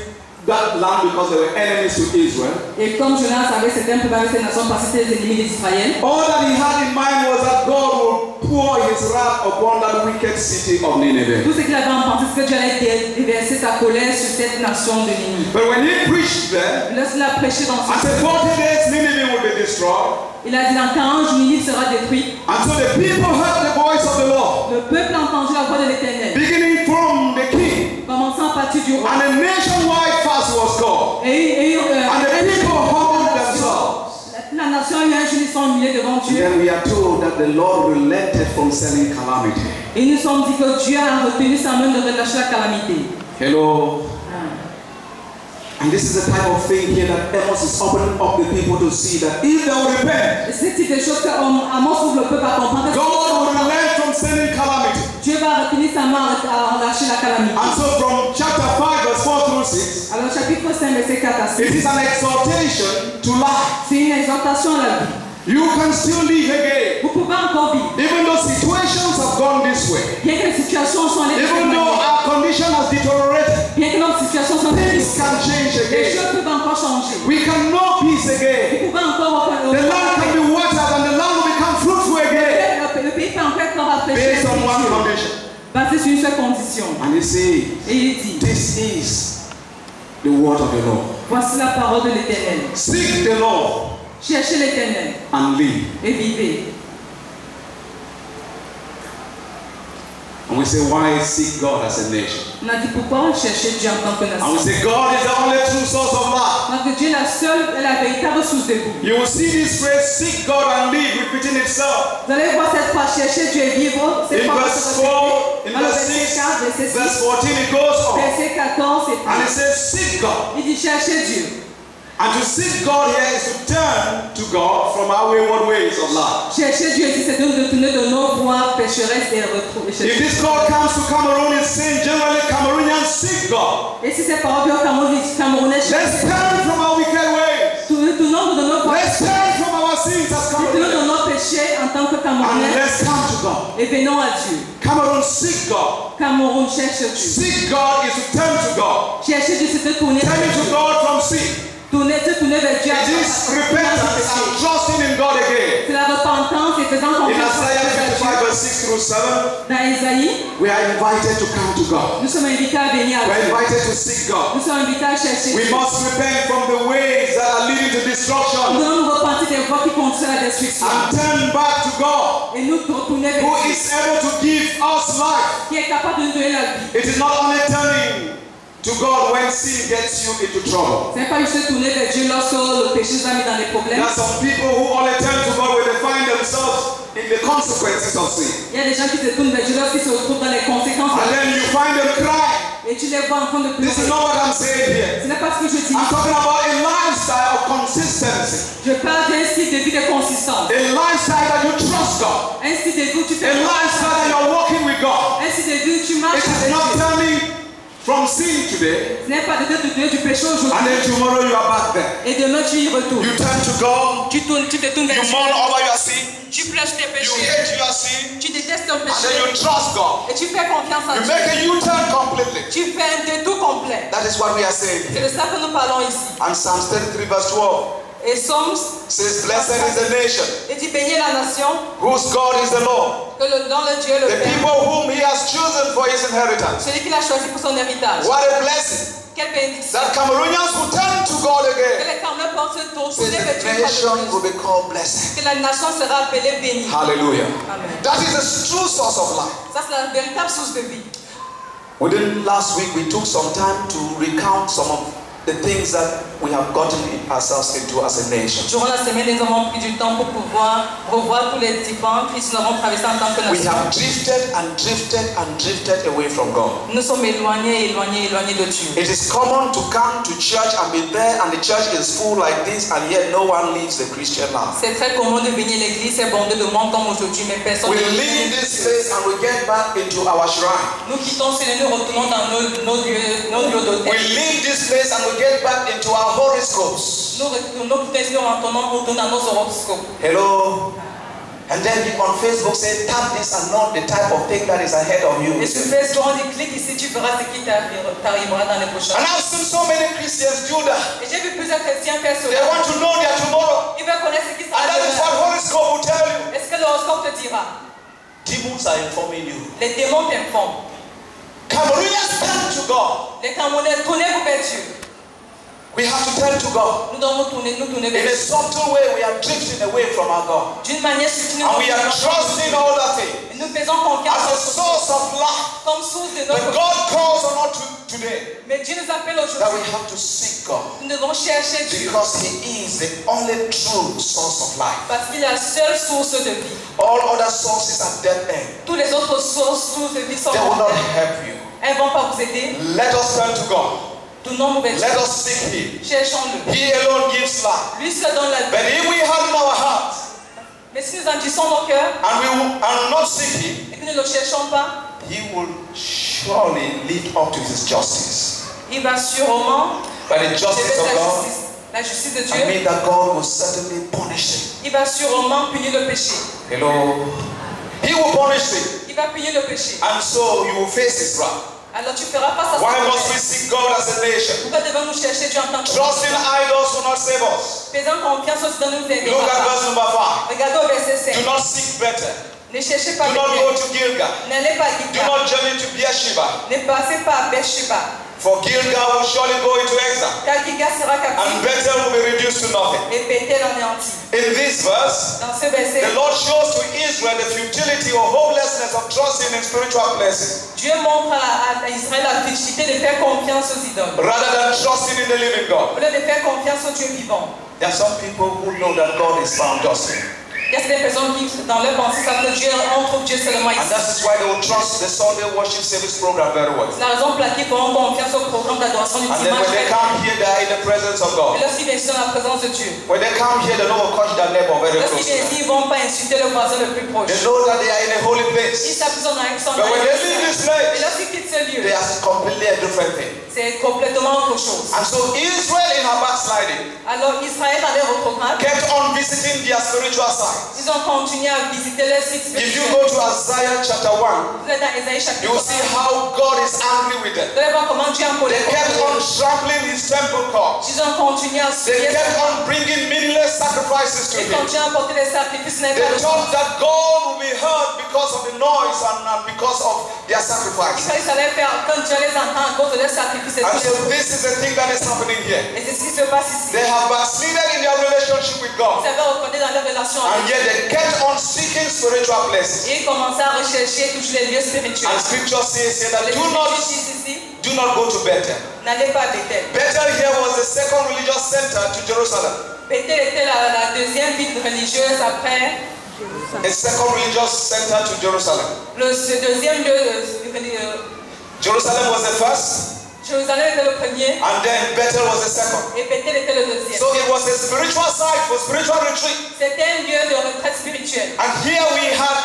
Speaker 5: that land because they were enemies to Israel,
Speaker 3: Et comme Jonas avait certains problèmes avec ces nations parce que c'était les ennemis d'Israël,
Speaker 5: all that he had in mind was that God would pour his wrath upon that wicked city of Nineveh.
Speaker 3: tout ce qu'il avait en pensée, c'est que Dieu allait déverser sa colère sur cette nation de Ninive.
Speaker 5: But when he preached there,
Speaker 3: Lorsqu'il a prêché dans ce
Speaker 5: after 40 days Nineveh would be destroyed,
Speaker 3: il a dit dans 40 jours, Ninive sera détruite.
Speaker 5: and so the people heard the voice of the Lord,
Speaker 3: Le peuple a entendu la voix de l'Éternel,
Speaker 5: beginning from the king,
Speaker 3: commençant à partir du roi.
Speaker 5: and a nationwide fast was called, and the people humbled themselves.
Speaker 3: La nation a eu un jour, ils sont humiliés devant
Speaker 5: And
Speaker 3: Dieu.
Speaker 5: then we are told that the Lord relented from sending calamity.
Speaker 3: Et nous sommes dit que Dieu a retenu sa main de relâcher la calamité.
Speaker 5: Hello. And this is the type of thing here that Amos is opening up the people to see that if they will repent,
Speaker 3: Et c'est type de choses que Amos ouvre le peuple à comprendre.
Speaker 5: God will relent from sending calamity.
Speaker 3: Dieu va retenir sa main à relâcher la calamité.
Speaker 5: And so from chapter 5 verse 4 through 6,
Speaker 3: Alors chapitre 5 verset 4 à 6.
Speaker 5: it is an exhortation to life.
Speaker 3: C'est une exhortation à la vie.
Speaker 5: You can still live again.
Speaker 3: Vous pouvez encore vivre.
Speaker 5: Even though situations have gone this way,
Speaker 3: Bien que les situations sont allées
Speaker 5: even though our condition has deteriorated,
Speaker 3: bien que nos situations sont
Speaker 5: things can change
Speaker 3: les
Speaker 5: again.
Speaker 3: choses peuvent encore changer.
Speaker 5: We can know peace again.
Speaker 3: Vous pouvez encore
Speaker 5: The land can be watered and the land will become fruitful again.
Speaker 3: le pays peut encore être rafraîchi
Speaker 5: Based on one condition.
Speaker 3: basé sur une seule condition.
Speaker 5: And he says,
Speaker 3: Et il dit,
Speaker 5: this is the word of the Lord.
Speaker 3: voici la parole de l'Éternel.
Speaker 5: Seek the Lord
Speaker 3: Cherchez l'Éternel
Speaker 5: and live.
Speaker 3: et vivez.
Speaker 5: And we say, why seek God as a nation?
Speaker 3: On a dit pourquoi chercher Dieu en tant que
Speaker 5: And we
Speaker 3: nation.
Speaker 5: say, God is the only true source of life.
Speaker 3: Parce que Dieu est la seule et la véritable source de vie.
Speaker 5: You will see this phrase, seek God and live, repeating itself.
Speaker 3: Vous allez voir cette phrase chercher Dieu et vivre. Cette
Speaker 5: In
Speaker 3: phrase
Speaker 5: verse
Speaker 3: se
Speaker 5: 4, in
Speaker 3: Dans le
Speaker 5: verse
Speaker 3: verset
Speaker 5: 6,
Speaker 3: 4, verset 6,
Speaker 5: verse 14, it goes on.
Speaker 3: verset 14,
Speaker 5: And it
Speaker 3: c'est
Speaker 5: says, seek God.
Speaker 3: il dit chercher Dieu.
Speaker 5: And to seek God here is to turn to God from our wayward ways of life.
Speaker 3: Chercher Dieu ici, c'est de tourner de nos voies pécheresses et retrouver
Speaker 5: If
Speaker 3: chercher.
Speaker 5: this call comes to Cameroon, it's saying generally Cameroonians seek God.
Speaker 3: Et si ces paroles viennent au Cameroun, Camerounais
Speaker 5: Let's
Speaker 3: cherchent.
Speaker 5: turn from our wicked ways.
Speaker 3: Tournons de nos voies.
Speaker 5: Let's turn from our sins as
Speaker 3: Tournons
Speaker 5: Cameroonians.
Speaker 3: de nos péchés en tant que
Speaker 5: And
Speaker 3: Camerounais
Speaker 5: let's come to God.
Speaker 3: et venons à Dieu.
Speaker 5: Cameroon, seek God.
Speaker 3: Cameroun cherche Dieu.
Speaker 5: Seek God is to turn to God.
Speaker 3: Chercher Dieu, c'est de tourner
Speaker 5: Turning to God from sin.
Speaker 3: se tourner vers Dieu.
Speaker 5: It is repentance and trusting in God again.
Speaker 3: C'est la repentance et faisant
Speaker 5: In
Speaker 3: confiance en
Speaker 5: Isaiah 55
Speaker 3: Dieu.
Speaker 5: verse 6 through 7,
Speaker 3: Dans Isaïe,
Speaker 5: we are invited to come to God.
Speaker 3: nous sommes invités à venir à
Speaker 5: We are
Speaker 3: Dieu.
Speaker 5: invited to seek God.
Speaker 3: Nous sommes invités à chercher
Speaker 5: We
Speaker 3: Dieu.
Speaker 5: must repent from the ways that are leading to
Speaker 3: Nous
Speaker 5: destruction
Speaker 3: devons nous repentir des voies qui conduisent à la destruction.
Speaker 5: and turn back to God,
Speaker 3: Et nous retourner vers
Speaker 5: who
Speaker 3: Dieu,
Speaker 5: is able to give us life.
Speaker 3: qui est capable de nous donner la vie.
Speaker 5: It is not only turning to God when sin gets you into trouble.
Speaker 3: Ce n'est pas juste tourner vers Dieu lorsque le péché nous a mis dans les problèmes.
Speaker 5: There are some people who only turn to God when they find themselves in the consequences of sin.
Speaker 3: Il y a des gens qui se tournent vers Dieu lorsqu'ils se retrouvent dans les conséquences.
Speaker 5: And then you find them crying.
Speaker 3: Et tu les vois en train de
Speaker 5: This is
Speaker 3: pleurer.
Speaker 5: not what I'm saying here.
Speaker 3: Ce n'est pas ce que je dis.
Speaker 5: I'm talking about a lifestyle of consistency.
Speaker 3: Je parle d'un style de vie de consistance.
Speaker 5: A lifestyle that you trust God.
Speaker 3: Un style de vie où tu fais
Speaker 5: A lifestyle that you're walking with God.
Speaker 3: un style de vie où tu
Speaker 5: It
Speaker 3: marches
Speaker 5: is
Speaker 3: avec
Speaker 5: not
Speaker 3: Dieu.
Speaker 5: turning from sin today
Speaker 3: Ce n'est pas de te donner du péché
Speaker 5: and
Speaker 3: aujourd'hui.
Speaker 5: then tomorrow you are back there.
Speaker 3: Et demain tu y retournes.
Speaker 5: You turn to God,
Speaker 3: Tu te tournes vers
Speaker 5: you
Speaker 3: Dieu.
Speaker 5: mourn over your sin,
Speaker 3: Tu pleures tes
Speaker 5: you
Speaker 3: péchés.
Speaker 5: hate your sin,
Speaker 3: Tu détestes ton
Speaker 5: and then
Speaker 3: péché.
Speaker 5: you trust God.
Speaker 3: Et tu fais confiance en
Speaker 5: You
Speaker 3: Dieu.
Speaker 5: make a U-turn completely.
Speaker 3: Tu fais un détour complet.
Speaker 5: That is what we are saying
Speaker 3: C'est
Speaker 5: here.
Speaker 3: de ça que nous parlons ici.
Speaker 5: And Psalms 33 verse 12
Speaker 3: Et Somme
Speaker 5: says, blessed is the nation
Speaker 3: et dit bénis la nation
Speaker 5: whose God is the Lord,
Speaker 3: que dans le Dieu le
Speaker 5: the
Speaker 3: Père.
Speaker 5: people whom he has chosen for his inheritance.
Speaker 3: Celui qu'il a choisi pour son héritage.
Speaker 5: What a blessing
Speaker 3: Quelle bénédiction.
Speaker 5: that Cameroonians will turn to God
Speaker 3: Que
Speaker 5: again.
Speaker 3: les Camerounais portent ce tour.
Speaker 5: Says the nation will be called blessed.
Speaker 3: Que la nation sera appelée bénie.
Speaker 5: Hallelujah.
Speaker 3: Amen.
Speaker 5: That is the true source of life.
Speaker 3: Ça c'est la véritable source de vie.
Speaker 5: Within last week, we took some time to recount some of the things that we have gotten ourselves into as a nation.
Speaker 3: Durant la semaine, nous avons pris du temps pour pouvoir revoir tous les différents crises que nous avons traversés en tant que
Speaker 5: We
Speaker 3: nation.
Speaker 5: have drifted and drifted and drifted away from God.
Speaker 3: Nous sommes éloignés de Dieu.
Speaker 5: It is common to come to church and be there and the church is full like this and yet no one lives the Christian life.
Speaker 3: C'est très commun de venir à l'église, c'est bondé de monde comme aujourd'hui, mais personne
Speaker 5: We
Speaker 3: ne
Speaker 5: leave this place and we get back into our shrine.
Speaker 3: Nous quittons ce lieu, nous retournons dans nos lieux
Speaker 5: We
Speaker 3: d'hôtel.
Speaker 5: leave this place and we get back into our horoscopes.
Speaker 3: Nous retournons à nos horoscopes.
Speaker 5: Hello. And then you on Facebook say, tap this and not the type of thing that is ahead of you.
Speaker 3: Et sur Facebook, on dit clique ici, tu verras ce qui t'arrivera dans les prochains.
Speaker 5: And I've seen so many Christians do that.
Speaker 3: Et j'ai vu plusieurs chrétiens faire
Speaker 5: They
Speaker 3: cela.
Speaker 5: want to know their tomorrow.
Speaker 3: Ils veulent connaître ce qui sera
Speaker 5: And that is what
Speaker 3: demain.
Speaker 5: horoscope will tell you.
Speaker 3: Est-ce que l'horoscope te dira?
Speaker 5: Demons are informing you.
Speaker 3: Les démons t'informent.
Speaker 5: Cameroonians turn to God.
Speaker 3: Les Camerounais, tournez-vous vers Dieu.
Speaker 5: We have to turn to God.
Speaker 3: Nous devons tourner
Speaker 5: In
Speaker 3: vers
Speaker 5: a
Speaker 3: Dieu.
Speaker 5: subtle way, we are drifting away from our God.
Speaker 3: D'une manière subtile,
Speaker 5: And we are trusting all that thing
Speaker 3: nous faisons confiance
Speaker 5: as a
Speaker 3: en
Speaker 5: source of life.
Speaker 3: comme source de
Speaker 5: But
Speaker 3: notre vie.
Speaker 5: God calls on us today
Speaker 3: Mais Dieu nous appelle
Speaker 5: that we
Speaker 3: aujourd'hui.
Speaker 5: have to seek God
Speaker 3: Nous devons chercher Dieu
Speaker 5: because He is the only true source of life.
Speaker 3: parce qu'il est la seule source de vie.
Speaker 5: All other sources are dead end.
Speaker 3: Toutes les autres sources de vie sont
Speaker 5: They will not
Speaker 3: mortelles.
Speaker 5: help you.
Speaker 3: Elles ne vont pas vous aider.
Speaker 5: Let us turn to God.
Speaker 3: Tournons-nous vers Dieu.
Speaker 5: Let us seek Him.
Speaker 3: Cherchons-le.
Speaker 5: He alone gives life.
Speaker 3: Lui seul donne la
Speaker 5: But
Speaker 3: vie.
Speaker 5: if we harden our hearts
Speaker 3: Mais si nous endurcissons nos cœurs
Speaker 5: and not seek Him,
Speaker 3: et que nous ne le cherchons pas,
Speaker 5: He will surely live up to His justice.
Speaker 3: il va sûrement
Speaker 5: By the justice
Speaker 3: gérer
Speaker 5: of
Speaker 3: la justice de
Speaker 5: God, I
Speaker 3: Dieu.
Speaker 5: mean that God will certainly punish him.
Speaker 3: Il va sûrement punir le péché.
Speaker 5: Hello. He will punish him.
Speaker 3: Il va punir le péché.
Speaker 5: And so you will face His wrath.
Speaker 3: Alors tu feras face à
Speaker 5: Why
Speaker 3: sa
Speaker 5: must we
Speaker 3: colère.
Speaker 5: seek God as a nation?
Speaker 3: Pourquoi devons-nous chercher Dieu en tant que
Speaker 5: Trusting idols will not save us.
Speaker 3: faisant confiance aux dans nous aider.
Speaker 5: Look at verse number 5.
Speaker 3: Regardez au verset 5.
Speaker 5: Do not seek better.
Speaker 3: Ne cherchez pas
Speaker 5: Do not
Speaker 3: Bethel.
Speaker 5: go to Gilgal.
Speaker 3: N'allez pas à
Speaker 5: Do
Speaker 3: Gilgal.
Speaker 5: not journey to Beersheba.
Speaker 3: Ne passez pas à Beersheba.
Speaker 5: For Gilgal will surely go into exile,
Speaker 3: Car Gilgal sera
Speaker 5: and
Speaker 3: captif
Speaker 5: Bethel will be reduced to nothing.
Speaker 3: et Bethel anéanti.
Speaker 5: In this verse,
Speaker 3: Dans ce verset,
Speaker 5: the Lord shows to Israel the futility or hopelessness of trusting in spiritual blessings
Speaker 3: Dieu montre à Israël la futilité de faire confiance aux idoles.
Speaker 5: rather than trusting in the living God.
Speaker 3: Au lieu de faire confiance au Dieu vivant.
Speaker 5: There are some people who know that God is found just.
Speaker 3: Il y a des personnes qui, dans leur pensée, savent que Dieu, on trouve Dieu seulement
Speaker 5: And
Speaker 3: ici.
Speaker 5: that is why they will trust the Sunday worship service program very well.
Speaker 3: C'est la raison pour laquelle ils feront confiance au programme d'adoration du
Speaker 5: And then
Speaker 3: dimanche.
Speaker 5: when they come here, they are in the presence of
Speaker 3: Et
Speaker 5: God.
Speaker 3: lorsqu'ils viennent ici dans la présence de Dieu,
Speaker 5: When they come here, they know will touch their neighbor very
Speaker 3: lorsqu'ils
Speaker 5: closely.
Speaker 3: viennent ici, ils ne vont pas insulter le voisin le plus proche.
Speaker 5: They know that they are in a holy
Speaker 3: Ils
Speaker 5: place.
Speaker 3: savent qu'ils sont dans
Speaker 5: But when they leave this
Speaker 3: Et
Speaker 5: place,
Speaker 3: lorsqu'ils quittent ce lieu,
Speaker 5: they are completely a different thing.
Speaker 3: c'est complètement autre chose.
Speaker 5: And so Israel in her backsliding
Speaker 3: Alors Israël allait retrograde.
Speaker 5: kept on visiting their spiritual side.
Speaker 3: Ils ont continué à visiter leur site
Speaker 5: If you
Speaker 3: spirituel.
Speaker 5: go to Isaiah chapter 1,
Speaker 3: Vous êtes dans Ésaïe
Speaker 5: you
Speaker 3: chapitre
Speaker 5: will
Speaker 3: 1.
Speaker 5: see how God is angry with them.
Speaker 3: Vous allez voir comment Dieu a
Speaker 5: They
Speaker 3: colère
Speaker 5: kept
Speaker 3: contre
Speaker 5: on
Speaker 3: eux.
Speaker 5: trampling his temple courts.
Speaker 3: Ils ont continué à
Speaker 5: They
Speaker 3: suivre.
Speaker 5: kept on bringing meaningless sacrifices to
Speaker 3: Ils
Speaker 5: him.
Speaker 3: continuent à apporter des sacrifices
Speaker 5: They
Speaker 3: n'importe
Speaker 5: thought that God will be heard because of the noise and because of their sacrifice.
Speaker 3: Ils allaient faire quand Dieu les entend à cause de leurs sacrifices.
Speaker 5: And so this is the thing that is happening here.
Speaker 3: Et c'est ce qui se passe ici.
Speaker 5: They have backslided in their relationship with God.
Speaker 3: Ils avaient reconnu dans leur relation
Speaker 5: And
Speaker 3: avec
Speaker 5: yet they kept on seeking spiritual blessings.
Speaker 3: Et ils commençaient à rechercher tous les lieux spirituels.
Speaker 5: And scripture says here that
Speaker 3: Les
Speaker 5: do not go to Bethel.
Speaker 3: n'allez pas à Bethel.
Speaker 5: Bethel here was the second religious center to Jerusalem.
Speaker 3: Bethel était la deuxième ville religieuse après
Speaker 5: A second religious center to Jerusalem.
Speaker 3: ce deuxième lieu.
Speaker 5: Jerusalem was the first,
Speaker 3: Jérusalem était le premier
Speaker 5: and then Bethel was the second.
Speaker 3: et Bethel était le deuxième.
Speaker 5: So it was a spiritual site for spiritual retreat.
Speaker 3: C'était un lieu de retraite spirituelle.
Speaker 5: And here we had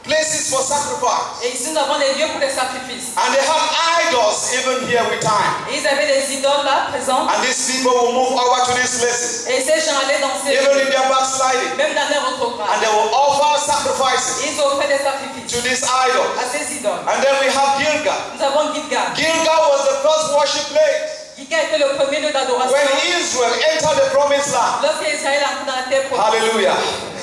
Speaker 5: places for sacrifice.
Speaker 3: Et ici nous avons des lieux pour les sacrifices.
Speaker 5: And they had idols even here with time.
Speaker 3: Et ils avaient des idoles là présentes.
Speaker 5: And these people will move over to these places,
Speaker 3: Et ces gens allaient dans ces
Speaker 5: even in
Speaker 3: lieux,
Speaker 5: their backsliding.
Speaker 3: même dans leur
Speaker 5: And
Speaker 3: retrograde.
Speaker 5: they will offer sacrifices
Speaker 3: Ils offraient des sacrifices
Speaker 5: to these idols.
Speaker 3: à ces idoles.
Speaker 5: And then we have Gilgal.
Speaker 3: Nous avons Gilgal.
Speaker 5: Gilgal was the first worship place.
Speaker 3: Gilgal était le premier lieu d'adoration.
Speaker 5: When Israel entered the promised land,
Speaker 3: Lorsque Israël entre dans la terre promise,
Speaker 5: hallelujah,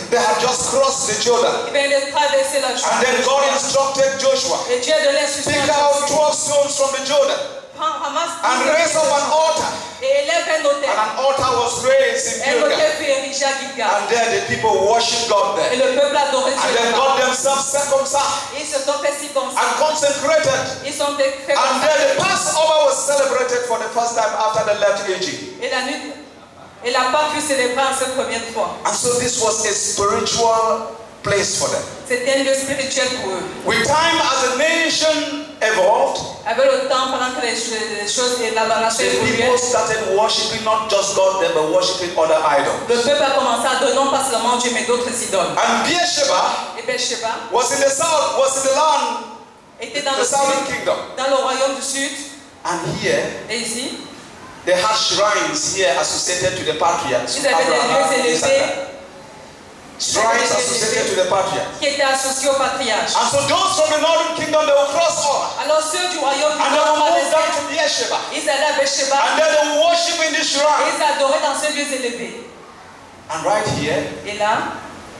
Speaker 5: they had just crossed the Jordan.
Speaker 3: il venait de traverser la
Speaker 5: And
Speaker 3: Jourdain.
Speaker 5: then God instructed Joshua,
Speaker 3: Et Dieu a donné l'instruction
Speaker 5: pick
Speaker 3: à
Speaker 5: out
Speaker 3: Josué.
Speaker 5: 12 stones from the Jordan
Speaker 3: Ramasse
Speaker 5: and raise up an altar.
Speaker 3: et élève un
Speaker 5: And
Speaker 3: autel.
Speaker 5: an altar was raised in
Speaker 3: Un
Speaker 5: Gilgal.
Speaker 3: autel fut érigé à Gilgal.
Speaker 5: And there the people worshiped God
Speaker 3: Et
Speaker 5: there.
Speaker 3: le peuple adorait
Speaker 5: And
Speaker 3: Dieu
Speaker 5: then
Speaker 3: là-bas.
Speaker 5: got themselves circumcised
Speaker 3: Ils se sont fait circoncire.
Speaker 5: and consecrated.
Speaker 3: Ils sont fait
Speaker 5: And
Speaker 3: comme
Speaker 5: then the
Speaker 3: ça.
Speaker 5: Passover was celebrated for the first time after they left Egypt.
Speaker 3: Et la nuit, et la Pâque fut célébrée en cette première fois.
Speaker 5: And so this was a spiritual place for them.
Speaker 3: C'était un lieu spirituel pour eux.
Speaker 5: With time, as a nation evolved,
Speaker 3: Avec le temps, pendant que les choses et la nation
Speaker 5: the
Speaker 3: évoluaient,
Speaker 5: people started worshiping not just God, they were worshiping other idols.
Speaker 3: le peuple a commencé à adorer non pas seulement Dieu, mais d'autres idoles.
Speaker 5: And Beersheba
Speaker 3: Et Beersheba
Speaker 5: was in the south, was in the land,
Speaker 3: était dans
Speaker 5: the
Speaker 3: le
Speaker 5: southern
Speaker 3: sud,
Speaker 5: kingdom.
Speaker 3: dans le royaume du sud.
Speaker 5: And here,
Speaker 3: Et ici,
Speaker 5: They had shrines here associated to the patriarchs.
Speaker 3: Ils avaient des lieux élevés
Speaker 5: Shrines associated to the patriarchs.
Speaker 3: qui étaient associés au patriarche.
Speaker 5: And so those from the northern kingdom, they will cross over.
Speaker 3: Alors ceux du royaume
Speaker 5: And they will move down to Beersheba.
Speaker 3: ils allaient à Beersheba
Speaker 5: And then they will worship in this
Speaker 3: et
Speaker 5: shrine.
Speaker 3: ils adoraient dans ces lieux élevés.
Speaker 5: And right here,
Speaker 3: Et là,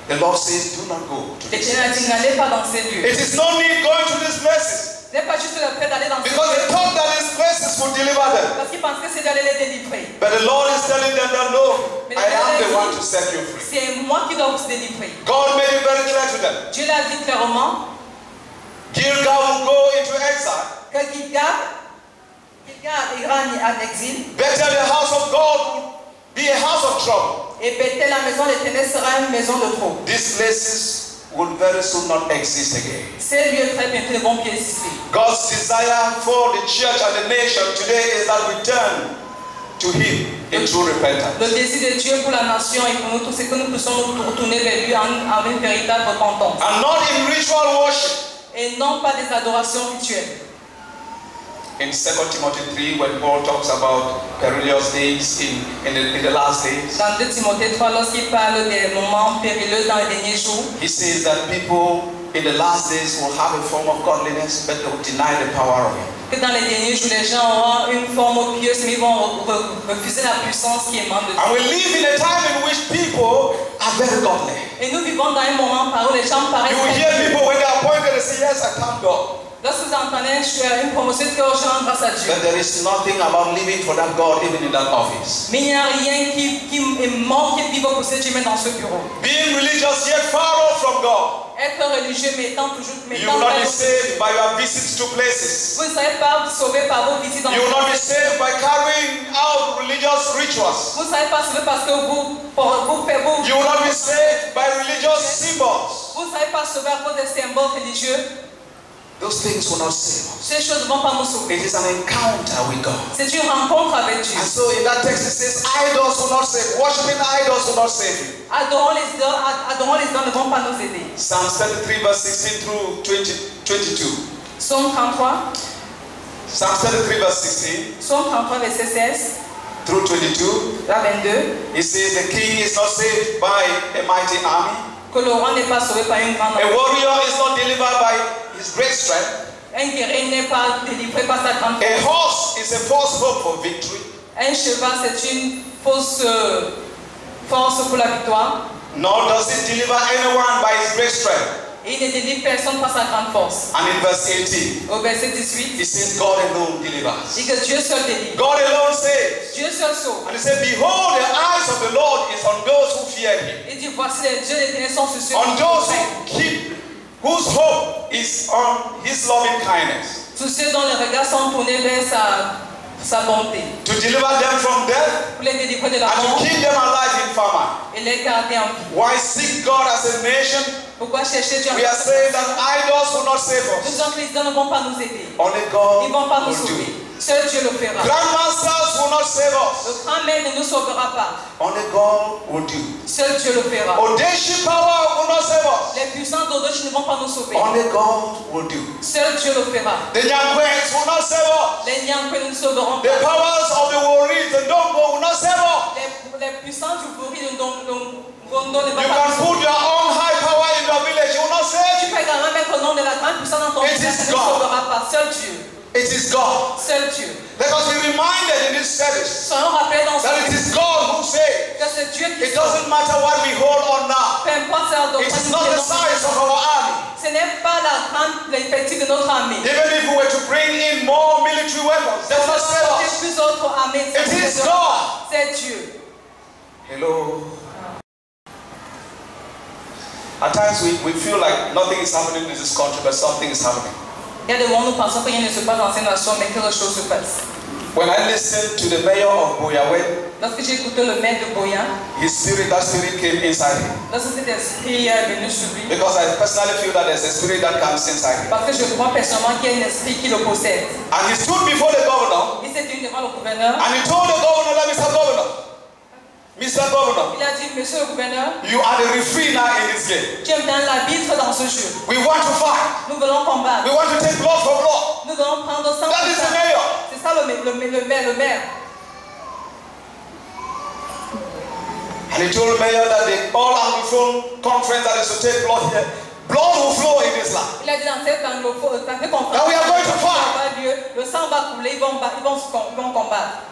Speaker 5: the Lord says, do not go to this
Speaker 3: l'Éternel a dit n'allez pas dans ces lieux.
Speaker 5: It is no need going to these places.
Speaker 3: Ce n'est pas juste le fait d'aller dans ces
Speaker 5: Because they
Speaker 3: lieux
Speaker 5: thought that these places would deliver them.
Speaker 3: parce qu'ils pensaient que c'est d'aller les délivrer.
Speaker 5: But the Lord is telling them that no, I am the one to set you free.
Speaker 3: C'est moi qui dois vous délivrer.
Speaker 5: God made it very clear to them.
Speaker 3: Dieu l'a dit clairement
Speaker 5: Gilgal will go into exile.
Speaker 3: que Gilgal ira en exil
Speaker 5: Bethel, the house of God, will be a house of trouble.
Speaker 3: et Bethel, la maison de l'Éternel, sera une maison de trouble.
Speaker 5: These places will very soon not exist again.
Speaker 3: Ces lieux très bientôt ne vont plus exister.
Speaker 5: God's desire for the church and the nation today is that we turn to Him in true repentance.
Speaker 3: Le désir de Dieu pour la nation et pour nous tous, c'est que nous puissions nous retourner vers lui en une véritable repentance.
Speaker 5: And not in ritual worship.
Speaker 3: Et non pas des adorations rituelles.
Speaker 5: In 2 Timothy 3, when Paul talks about perilous days in the last days,
Speaker 3: Dans 2 Timothée 3, lorsqu'il parle des moments périlleux dans les derniers jours,
Speaker 5: he says that people in the last days will have a form of godliness, but they will deny the power of it.
Speaker 3: que dans les derniers jours, les gens auront une forme pieuse, mais ils vont refuser la puissance qui émane de Dieu.
Speaker 5: And we live in a time in which people are very godly.
Speaker 3: Et nous vivons dans un moment où les gens paraissent.
Speaker 5: You will hear people when they are appointed, they say, yes, I thank God.
Speaker 3: Lorsque vous entendez une promotion que je rends grâce à Dieu.
Speaker 5: But there is nothing about living for that God even in that office.
Speaker 3: Mais il n'y a rien qui manque de vivre pour ce Dieu dans ce bureau.
Speaker 5: Being religious yet far off from God.
Speaker 3: Être religieux mais étant toujours
Speaker 5: You will not be saved by your visits to places.
Speaker 3: Vous ne serez pas sauvé par vos visites dans
Speaker 5: You will not be saved by carrying out religious rituals.
Speaker 3: Vous ne serez pas sauvé parce que vous faites vous.
Speaker 5: You will not be saved by religious symbols.
Speaker 3: Vous ne serez pas sauvé à cause des symboles religieux.
Speaker 5: Those things will not save us.
Speaker 3: Ces choses ne vont pas nous sauver.
Speaker 5: It is an encounter with God.
Speaker 3: C'est une rencontre avec Dieu.
Speaker 5: And so in that text it says, idols will not save. Worshiping idols will not save you.
Speaker 3: Adorons les idoles ne vont pas nous aider.
Speaker 5: Psalm 33 verse 16 through 22.
Speaker 3: Psaume 33.
Speaker 5: Psalm 33 verse 16
Speaker 3: Psaume 33 verset 16
Speaker 5: through 22.
Speaker 3: à 22.
Speaker 5: It says the king is not saved by a mighty army.
Speaker 3: Que le roi n'est pas sauvé par une grande
Speaker 5: A
Speaker 3: armée.
Speaker 5: warrior is not delivered by his great strength.
Speaker 3: Un guerrier n'est pas délivré par sa grande
Speaker 5: A
Speaker 3: force.
Speaker 5: horse is a false hope for victory.
Speaker 3: Un cheval, c'est une fausse force pour la victoire.
Speaker 5: Nor does it deliver anyone by his great strength.
Speaker 3: Et il ne délivre personne par sa grande force.
Speaker 5: And in verse 18,
Speaker 3: Au verset 18,
Speaker 5: it says God alone delivers.
Speaker 3: dit que Dieu seul délivre.
Speaker 5: God alone saves.
Speaker 3: Dieu seul sauve.
Speaker 5: And he said, behold, the eyes of the Lord is on those who fear him.
Speaker 3: Il dit, voici les dieux d'Éternel sont sur ceux
Speaker 5: On
Speaker 3: qui
Speaker 5: those
Speaker 3: craignent.
Speaker 5: who keep, whose hope is on his loving kindness.
Speaker 3: Tous ceux dont les regards sont tournés vers sa bonté.
Speaker 5: To deliver them from death
Speaker 3: Pour les délivrer de la
Speaker 5: and to
Speaker 3: mort
Speaker 5: keep them alive in famine.
Speaker 3: et les garder en vie.
Speaker 5: Why seek God as a nation?
Speaker 3: Pourquoi chercher Dieu?
Speaker 5: We are saying that idols will not save
Speaker 3: Nous
Speaker 5: us.
Speaker 3: disons que les idoles ne vont pas nous aider.
Speaker 5: Only
Speaker 3: Ils ne
Speaker 5: God
Speaker 3: vont pas nous
Speaker 5: will
Speaker 3: sauver.
Speaker 5: do.
Speaker 3: Seul Dieu le fera.
Speaker 5: Grandmasters will not save
Speaker 3: Le
Speaker 5: us.
Speaker 3: grand maître ne nous sauvera pas.
Speaker 5: Only God will do.
Speaker 3: Seul Dieu le fera.
Speaker 5: Audacious power will not save us.
Speaker 3: Les puissants d'Odoche ne vont pas nous sauver.
Speaker 5: Only God will do.
Speaker 3: Seul Dieu le fera.
Speaker 5: The Nyankwes will not save us.
Speaker 3: Les Nyankwe ne nous sauveront
Speaker 5: The
Speaker 3: pas.
Speaker 5: powers of the Warriors, the Dongo will not save us.
Speaker 3: Les puissants du Buri de Gondo ne vont
Speaker 5: You
Speaker 3: pas
Speaker 5: can
Speaker 3: nous sauver.
Speaker 5: put your own high power in your village, it will not save
Speaker 3: Tu
Speaker 5: you.
Speaker 3: peux également mettre le nom de la grande puissance dans ton
Speaker 5: It
Speaker 3: village,
Speaker 5: is
Speaker 3: ça ne nous
Speaker 5: God.
Speaker 3: sauvera pas. Seul Dieu.
Speaker 5: It is God.
Speaker 3: Seul Dieu.
Speaker 5: Let us be reminded in this service
Speaker 3: Soyons rappelés dans ce
Speaker 5: that it is God who saves.
Speaker 3: que c'est Dieu qui
Speaker 5: It
Speaker 3: sauve.
Speaker 5: doesn't matter what we hold on now.
Speaker 3: Peu importe ce dont
Speaker 5: It is not the size of our army.
Speaker 3: ce n'est pas l'effectif de notre armée.
Speaker 5: Even if we were to bring in more military weapons, that will not save us.
Speaker 3: Plus d'autres armées.
Speaker 5: It is God.
Speaker 3: C'est Dieu.
Speaker 5: Hello. At times we feel like nothing is happening in this country, but something is happening.
Speaker 3: Il y a des moments où nous pensons que rien ne se passe dans ces nations, mais que les choses se passent.
Speaker 5: When I listened to the mayor of Boyawe,
Speaker 3: Lorsque j'ai écouté le maire de Boyan,
Speaker 5: that spirit came inside him.
Speaker 3: lorsque cet esprit est venu sur lui,
Speaker 5: Because I personally feel that there's a spirit that comes inside him.
Speaker 3: parce que je crois personnellement qu'il y a un esprit qui le possède.
Speaker 5: And he stood before the governor
Speaker 3: Il s'est tenu devant le gouverneur.
Speaker 5: and he told the governor that Mr. Governor,
Speaker 3: Il a dit, monsieur le gouverneur,
Speaker 5: you are the referee now in this game.
Speaker 3: tu es dans l'arbitre dans ce jeu.
Speaker 5: We want to fight.
Speaker 3: Nous voulons combattre.
Speaker 5: We want to take blood for blood.
Speaker 3: Nous voulons prendre sang
Speaker 5: That
Speaker 3: pour
Speaker 5: is the
Speaker 3: sang.
Speaker 5: mayor.
Speaker 3: C'est ça le maire.
Speaker 5: And he told Mayor that the all Anglophone conference that is to take place here, blood will flow in this land.
Speaker 3: Il a dit dans cette conférence,
Speaker 5: That we are going to fight.
Speaker 3: le sang va couler, ils vont combattre.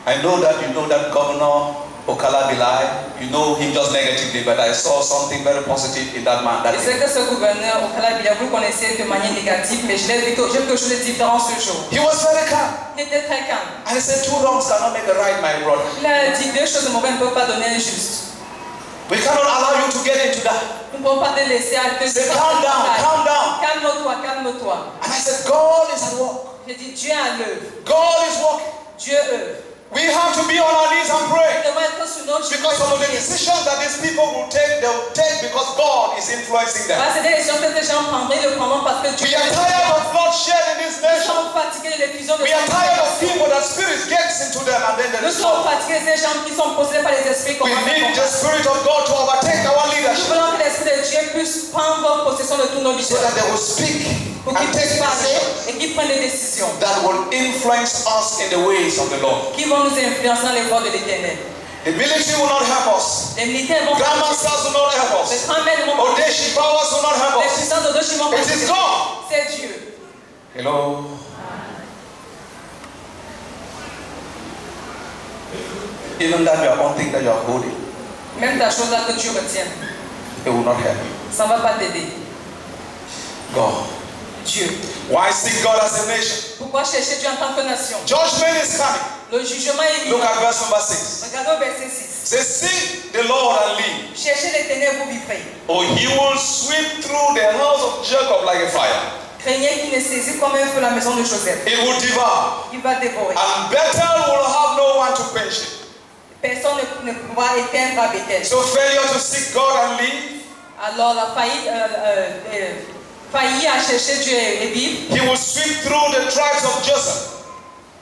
Speaker 5: I know that Governor Okalabilai, you know him just negatively, but I saw something very positive in that man.
Speaker 3: Je sais que ce gouverneur Okalabilai, vous le connaissez de manière négative, mais je l'ai vu quelque chose de différent ce jour.
Speaker 5: He was very calm.
Speaker 3: Il était très calme.
Speaker 5: And he said, 2 wrongs cannot make a right, my brother.
Speaker 3: Il a dit 2 choses mauvaises ne peuvent pas donner un juste.
Speaker 5: We cannot allow you to get into that.
Speaker 3: Nous ne pouvons pas te laisser à te
Speaker 5: Say, calm down, calm down.
Speaker 3: Calme-toi, calme-toi.
Speaker 5: And I said, God is at work.
Speaker 3: J'ai dit Dieu est à l'œuvre.
Speaker 5: God is working.
Speaker 3: Dieu œuvre.
Speaker 5: We have to be on our knees and pray.
Speaker 3: Nous devons être sur nos genoux.
Speaker 5: Because some of the decisions that these people will take, they will take because God is influencing them.
Speaker 3: C'est des décisions que ces gens prendraient, ils le prendront parce que Dieu
Speaker 5: We are tired of bloodshed in this
Speaker 3: Nous
Speaker 5: nation.
Speaker 3: sommes fatigués de l'effusion de
Speaker 5: We are tired of people that spirits gets into them and then they
Speaker 3: Nous sommes
Speaker 5: destroy.
Speaker 3: fatigués de ces gens qui sont possédés par les esprits.
Speaker 5: We need the Spirit of God to overtake our
Speaker 3: Nous
Speaker 5: leadership
Speaker 3: voulons que l'Esprit de Dieu puisse prendre possession de tous nos
Speaker 5: so that
Speaker 3: leaders.
Speaker 5: they will speak
Speaker 3: Pour qu'ils
Speaker 5: and take
Speaker 3: puissent parler
Speaker 5: decisions
Speaker 3: et qu'ils prennent des décisions
Speaker 5: that will influence us in the ways of the Lord.
Speaker 3: qui vont nous influencer dans les voies de l'Éternel.
Speaker 5: The military will not help us.
Speaker 3: Les militaires vont
Speaker 5: Grandmasters will not help
Speaker 3: les
Speaker 5: us.
Speaker 3: grands-mères vont
Speaker 5: Odeshi powers will not help
Speaker 3: les
Speaker 5: us.
Speaker 3: puissances de Dieu vont
Speaker 5: It is God.
Speaker 3: C'est Dieu.
Speaker 5: Hello. Even that your own thing that you are holding,
Speaker 3: Même ta chose là que tu retiens,
Speaker 5: it will not help you.
Speaker 3: ça ne va pas t'aider.
Speaker 5: God.
Speaker 3: Dieu.
Speaker 5: Why seek God as a nation?
Speaker 3: Pourquoi chercher Dieu en tant que nation?
Speaker 5: Judgment is coming.
Speaker 3: Le jugement est
Speaker 5: Look
Speaker 3: imminent.
Speaker 5: at verse number 6.
Speaker 3: Regardez au verset 6.
Speaker 5: Say, seek the Lord and live,
Speaker 3: Cherchez l'Éternel, vous vivrez.
Speaker 5: or he will sweep through the house of Jacob like a fire.
Speaker 3: Craignez qu'il ne saisit comme un feu la maison de Joseph.
Speaker 5: It will devour,
Speaker 3: Il va dévorer.
Speaker 5: and Bethel will have no one to quench it.
Speaker 3: Personne ne pourra éteindre à Bethel.
Speaker 5: So failure to seek God and live,
Speaker 3: Alors la failli à chercher Dieu et vivre.
Speaker 5: he will sweep through the tribes of Joseph.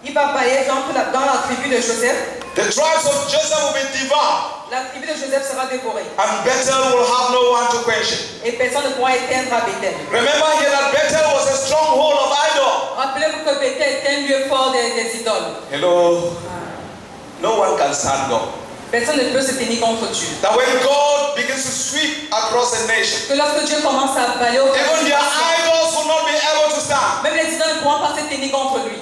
Speaker 3: Il va balayer dans la tribu de Joseph.
Speaker 5: The tribes of Joseph will be devoured,
Speaker 3: La tribu de Joseph sera dévorée.
Speaker 5: and Bethel will have no one to quench it.
Speaker 3: Et personne ne pourra éteindre à Bethel.
Speaker 5: Remember here that Bethel was a stronghold of idol.
Speaker 3: Rappelez-vous que Bethel est un lieu fort des idoles.
Speaker 5: Hello. No one can stand God.
Speaker 3: Personne ne peut se tenir contre Dieu.
Speaker 5: That when God begins to sweep across a nation,
Speaker 3: Que lorsque Dieu commence à balayer au
Speaker 5: even their idols will not be able to stand.
Speaker 3: même les idoles ne pourront pas se tenir contre lui.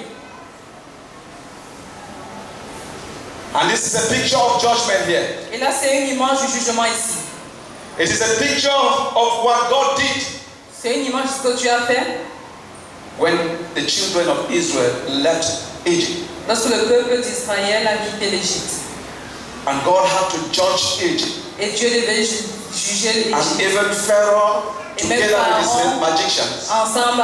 Speaker 5: And this is a picture of judgment here.
Speaker 3: Et là, c'est une image du jugement ici.
Speaker 5: It is a picture of what God did
Speaker 3: C'est une image de ce que Dieu a fait
Speaker 5: when the children of Israel left Egypt.
Speaker 3: lorsque le peuple d'Israël a quitté l'Égypte.
Speaker 5: And God had to judge Egypt.
Speaker 3: Et Dieu devait juger
Speaker 5: And
Speaker 3: l'Égypte.
Speaker 5: even Pharaoh,
Speaker 3: Et même
Speaker 5: together with his
Speaker 3: Pharaon,
Speaker 5: magicians,
Speaker 3: ensemble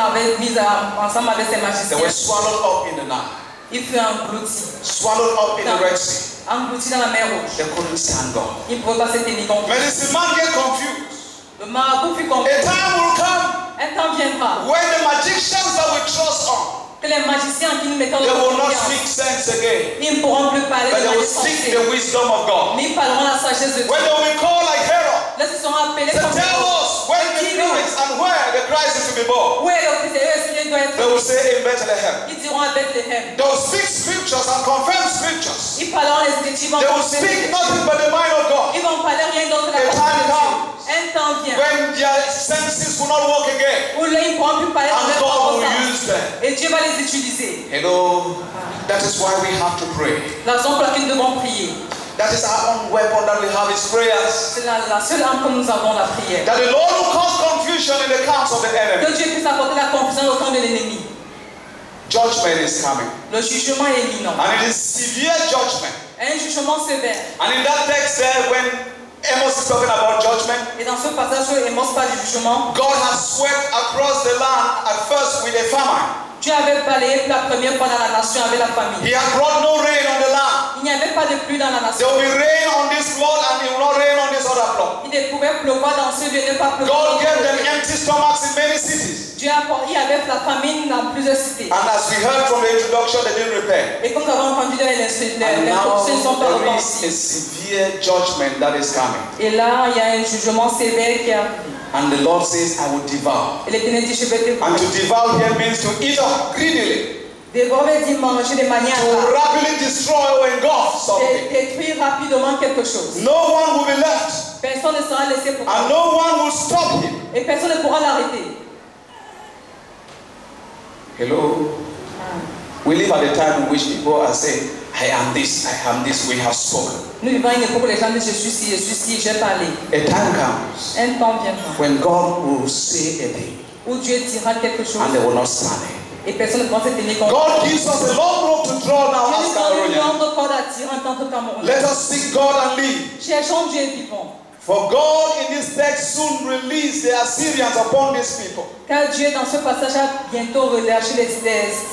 Speaker 3: avec ses
Speaker 5: they were
Speaker 3: magiciens,
Speaker 5: swallowed up in the Nile,
Speaker 3: il fut englouti.
Speaker 5: swallowed up in the Red Sea.
Speaker 3: Englouti dans la mer Rouge.
Speaker 5: They couldn't stand God.
Speaker 3: Il ne pouvait pas se tenir contre lui.
Speaker 5: Medicine man get confused.
Speaker 3: Le marabout fut
Speaker 5: A
Speaker 3: confus.
Speaker 5: time will come
Speaker 3: Un temps viendra
Speaker 5: when the magicians that we trust on,
Speaker 3: que les magiciens qui nous mettons
Speaker 5: they
Speaker 3: dans
Speaker 5: will
Speaker 3: la
Speaker 5: not
Speaker 3: confiance,
Speaker 5: speak sense again,
Speaker 3: ils ne pourront plus parler
Speaker 5: but
Speaker 3: de
Speaker 5: they will
Speaker 3: manière
Speaker 5: speak
Speaker 3: sensée.
Speaker 5: the wisdom of God.
Speaker 3: Mais ils parleront la sagesse de Dieu.
Speaker 5: When they will be called like Herod,
Speaker 3: Lorsqu'ils seront appelés
Speaker 5: to
Speaker 3: comme
Speaker 5: tell us when the Christ and where the Christ is to be born,
Speaker 3: où est le Christ et où est-ce qu'il doit
Speaker 5: they
Speaker 3: être.
Speaker 5: will say in Bethlehem.
Speaker 3: Ils diront à Bethléem.
Speaker 5: They will speak scriptures and confirm scriptures.
Speaker 3: Ils parleront les Écritures.
Speaker 5: They will speak nothing but the mind of God.
Speaker 3: Ils vont parler rien d'autre que la
Speaker 5: A
Speaker 3: parole
Speaker 5: time
Speaker 3: de Dieu.
Speaker 5: comes
Speaker 3: Un temps vient
Speaker 5: when their senses will not work again,
Speaker 3: où là ils ne pourront plus parler dans
Speaker 5: and
Speaker 3: leur
Speaker 5: God
Speaker 3: propre
Speaker 5: will
Speaker 3: sens.
Speaker 5: use them.
Speaker 3: Et Dieu va les utiliser.
Speaker 5: Hello. That is why we have to pray.
Speaker 3: La raison pour laquelle nous devons prier.
Speaker 5: That is our own weapon that we have is prayers.
Speaker 3: C'est la seule arme que nous avons, la prière.
Speaker 5: That the Lord will cause confusion in the camps of the
Speaker 3: Que
Speaker 5: enemy.
Speaker 3: Dieu puisse apporter la confusion au camp de l'ennemi.
Speaker 5: Judgment is coming.
Speaker 3: Le jugement est imminent.
Speaker 5: And it is severe judgment.
Speaker 3: Un jugement sévère.
Speaker 5: And in that text there, when Amos is talking about judgment,
Speaker 3: Et dans ce passage où Amos parle du jugement,
Speaker 5: God has swept across the land at first with a famine.
Speaker 3: Dieu avait balayé pour la première fois dans la nation avec la famine.
Speaker 5: He had brought no rain on the land.
Speaker 3: Il n'y avait pas de pluie dans la
Speaker 5: There
Speaker 3: nation.
Speaker 5: will be rain on this plot and it will not rain on this other plot.
Speaker 3: Il ne pouvait pleuvoir dans ce lieu, ne pas pleuvoir.
Speaker 5: God gave them empty stomachs in many cities.
Speaker 3: Dieu a il y avait la famine dans plusieurs cités.
Speaker 5: And as we heard from the introduction, they didn't repent.
Speaker 3: Et comme nous avons entendu dans
Speaker 5: And now
Speaker 3: l'introduction, ils ne sont pas
Speaker 5: there is a
Speaker 3: repentis.
Speaker 5: severe judgment that is coming.
Speaker 3: Et là, il y a un jugement sévère qui arrive.
Speaker 5: And the Lord says, I will devour.
Speaker 3: Et l'Éternel dit, je vais te
Speaker 5: And
Speaker 3: dévorer.
Speaker 5: to devour here means to eat up greedily.
Speaker 3: Dévorer dit manger de manière
Speaker 4: to rapidly destroy or engulf something.
Speaker 3: détruire rapidement quelque chose.
Speaker 4: No one will be left,
Speaker 3: Personne ne sera laissé pour
Speaker 4: and
Speaker 3: toi.
Speaker 4: no one will stop him.
Speaker 3: Et personne ne pourra l'arrêter.
Speaker 4: Hello? We live at a time in which people are saying, I am this, we have spoken.
Speaker 3: Nous vivons une époque où les gens disent je suis ci, j'ai parlé.
Speaker 4: A time comes
Speaker 3: Un temps viendra
Speaker 4: when God will say a thing
Speaker 3: où Dieu dira quelque chose
Speaker 4: and they will not stand it.
Speaker 3: et personne ne pourra se tenir compte.
Speaker 4: God gives us a long rope to draw now
Speaker 3: Dieu
Speaker 4: as
Speaker 3: nous donne une
Speaker 4: Cameroonians.
Speaker 3: longue corde à tirer en tant que Camerounais.
Speaker 4: Let us seek God and live.
Speaker 3: Cherchons Dieu vivant.
Speaker 4: For God in this text soon released the Assyrians upon these people.
Speaker 3: Car Dieu dans ce passage a bientôt relâché les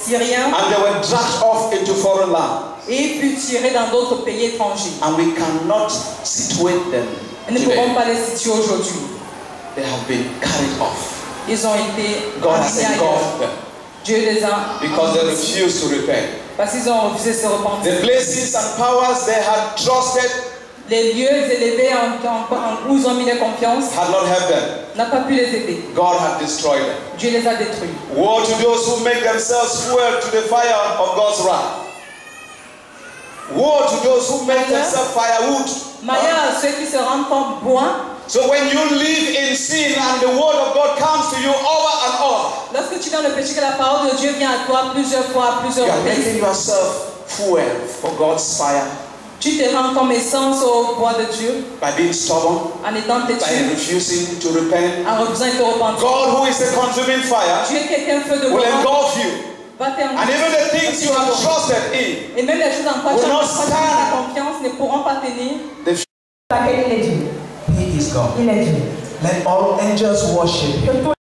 Speaker 3: Syriens
Speaker 4: And they were dragged off into foreign land.
Speaker 3: et ils furent tirés dans d'autres pays étrangers.
Speaker 4: And we cannot situate them
Speaker 3: Nous ne pouvons
Speaker 4: today.
Speaker 3: pas les situer aujourd'hui.
Speaker 4: They have been carried off.
Speaker 3: Ils ont été
Speaker 4: God has
Speaker 3: envoyés ailleurs.
Speaker 4: engulfed them
Speaker 3: Dieu les a
Speaker 4: because they refused to repent.
Speaker 3: parce qu'ils ont refusé de se repentir.
Speaker 4: The places and powers they had trusted
Speaker 3: Les lieux élevés où ils ont mis leur confiance
Speaker 4: had not helped them.
Speaker 3: n'a pas pu les aider.
Speaker 4: God had destroyed them.
Speaker 3: Dieu les a détruits.
Speaker 4: Woe to those who make themselves fuel to the fire of God's wrath. Woe to those who make themselves firewood.
Speaker 3: Malheur à ceux qui se rendent comme bois.
Speaker 4: So when you live in sin and the word of God comes to you over and over,
Speaker 3: Lorsque tu es dans le péché, que la parole de Dieu vient à toi plusieurs fois, plusieurs
Speaker 4: you are
Speaker 3: reprises,
Speaker 4: making yourself fuel for God's fire
Speaker 3: tu te rends comme essence au bois de Dieu
Speaker 4: by being stubborn,
Speaker 3: en étant
Speaker 4: by
Speaker 3: têtu,
Speaker 4: refusing to repent.
Speaker 3: en refusant de te repentir.
Speaker 4: God, who is a consuming fire,
Speaker 3: Dieu qui est un feu de
Speaker 4: will
Speaker 3: bois
Speaker 4: engulf you.
Speaker 3: va
Speaker 4: And even the things you have trusted in,
Speaker 3: Et même les choses en quoi tu
Speaker 4: will
Speaker 3: as
Speaker 4: not
Speaker 3: pas
Speaker 4: stand.
Speaker 3: ta confiance ne pourront pas tenir.
Speaker 2: Laquelle il est Dieu.
Speaker 5: He is God.
Speaker 2: Il est Dieu.
Speaker 5: Let all angels worship
Speaker 2: Que
Speaker 5: him.
Speaker 2: tous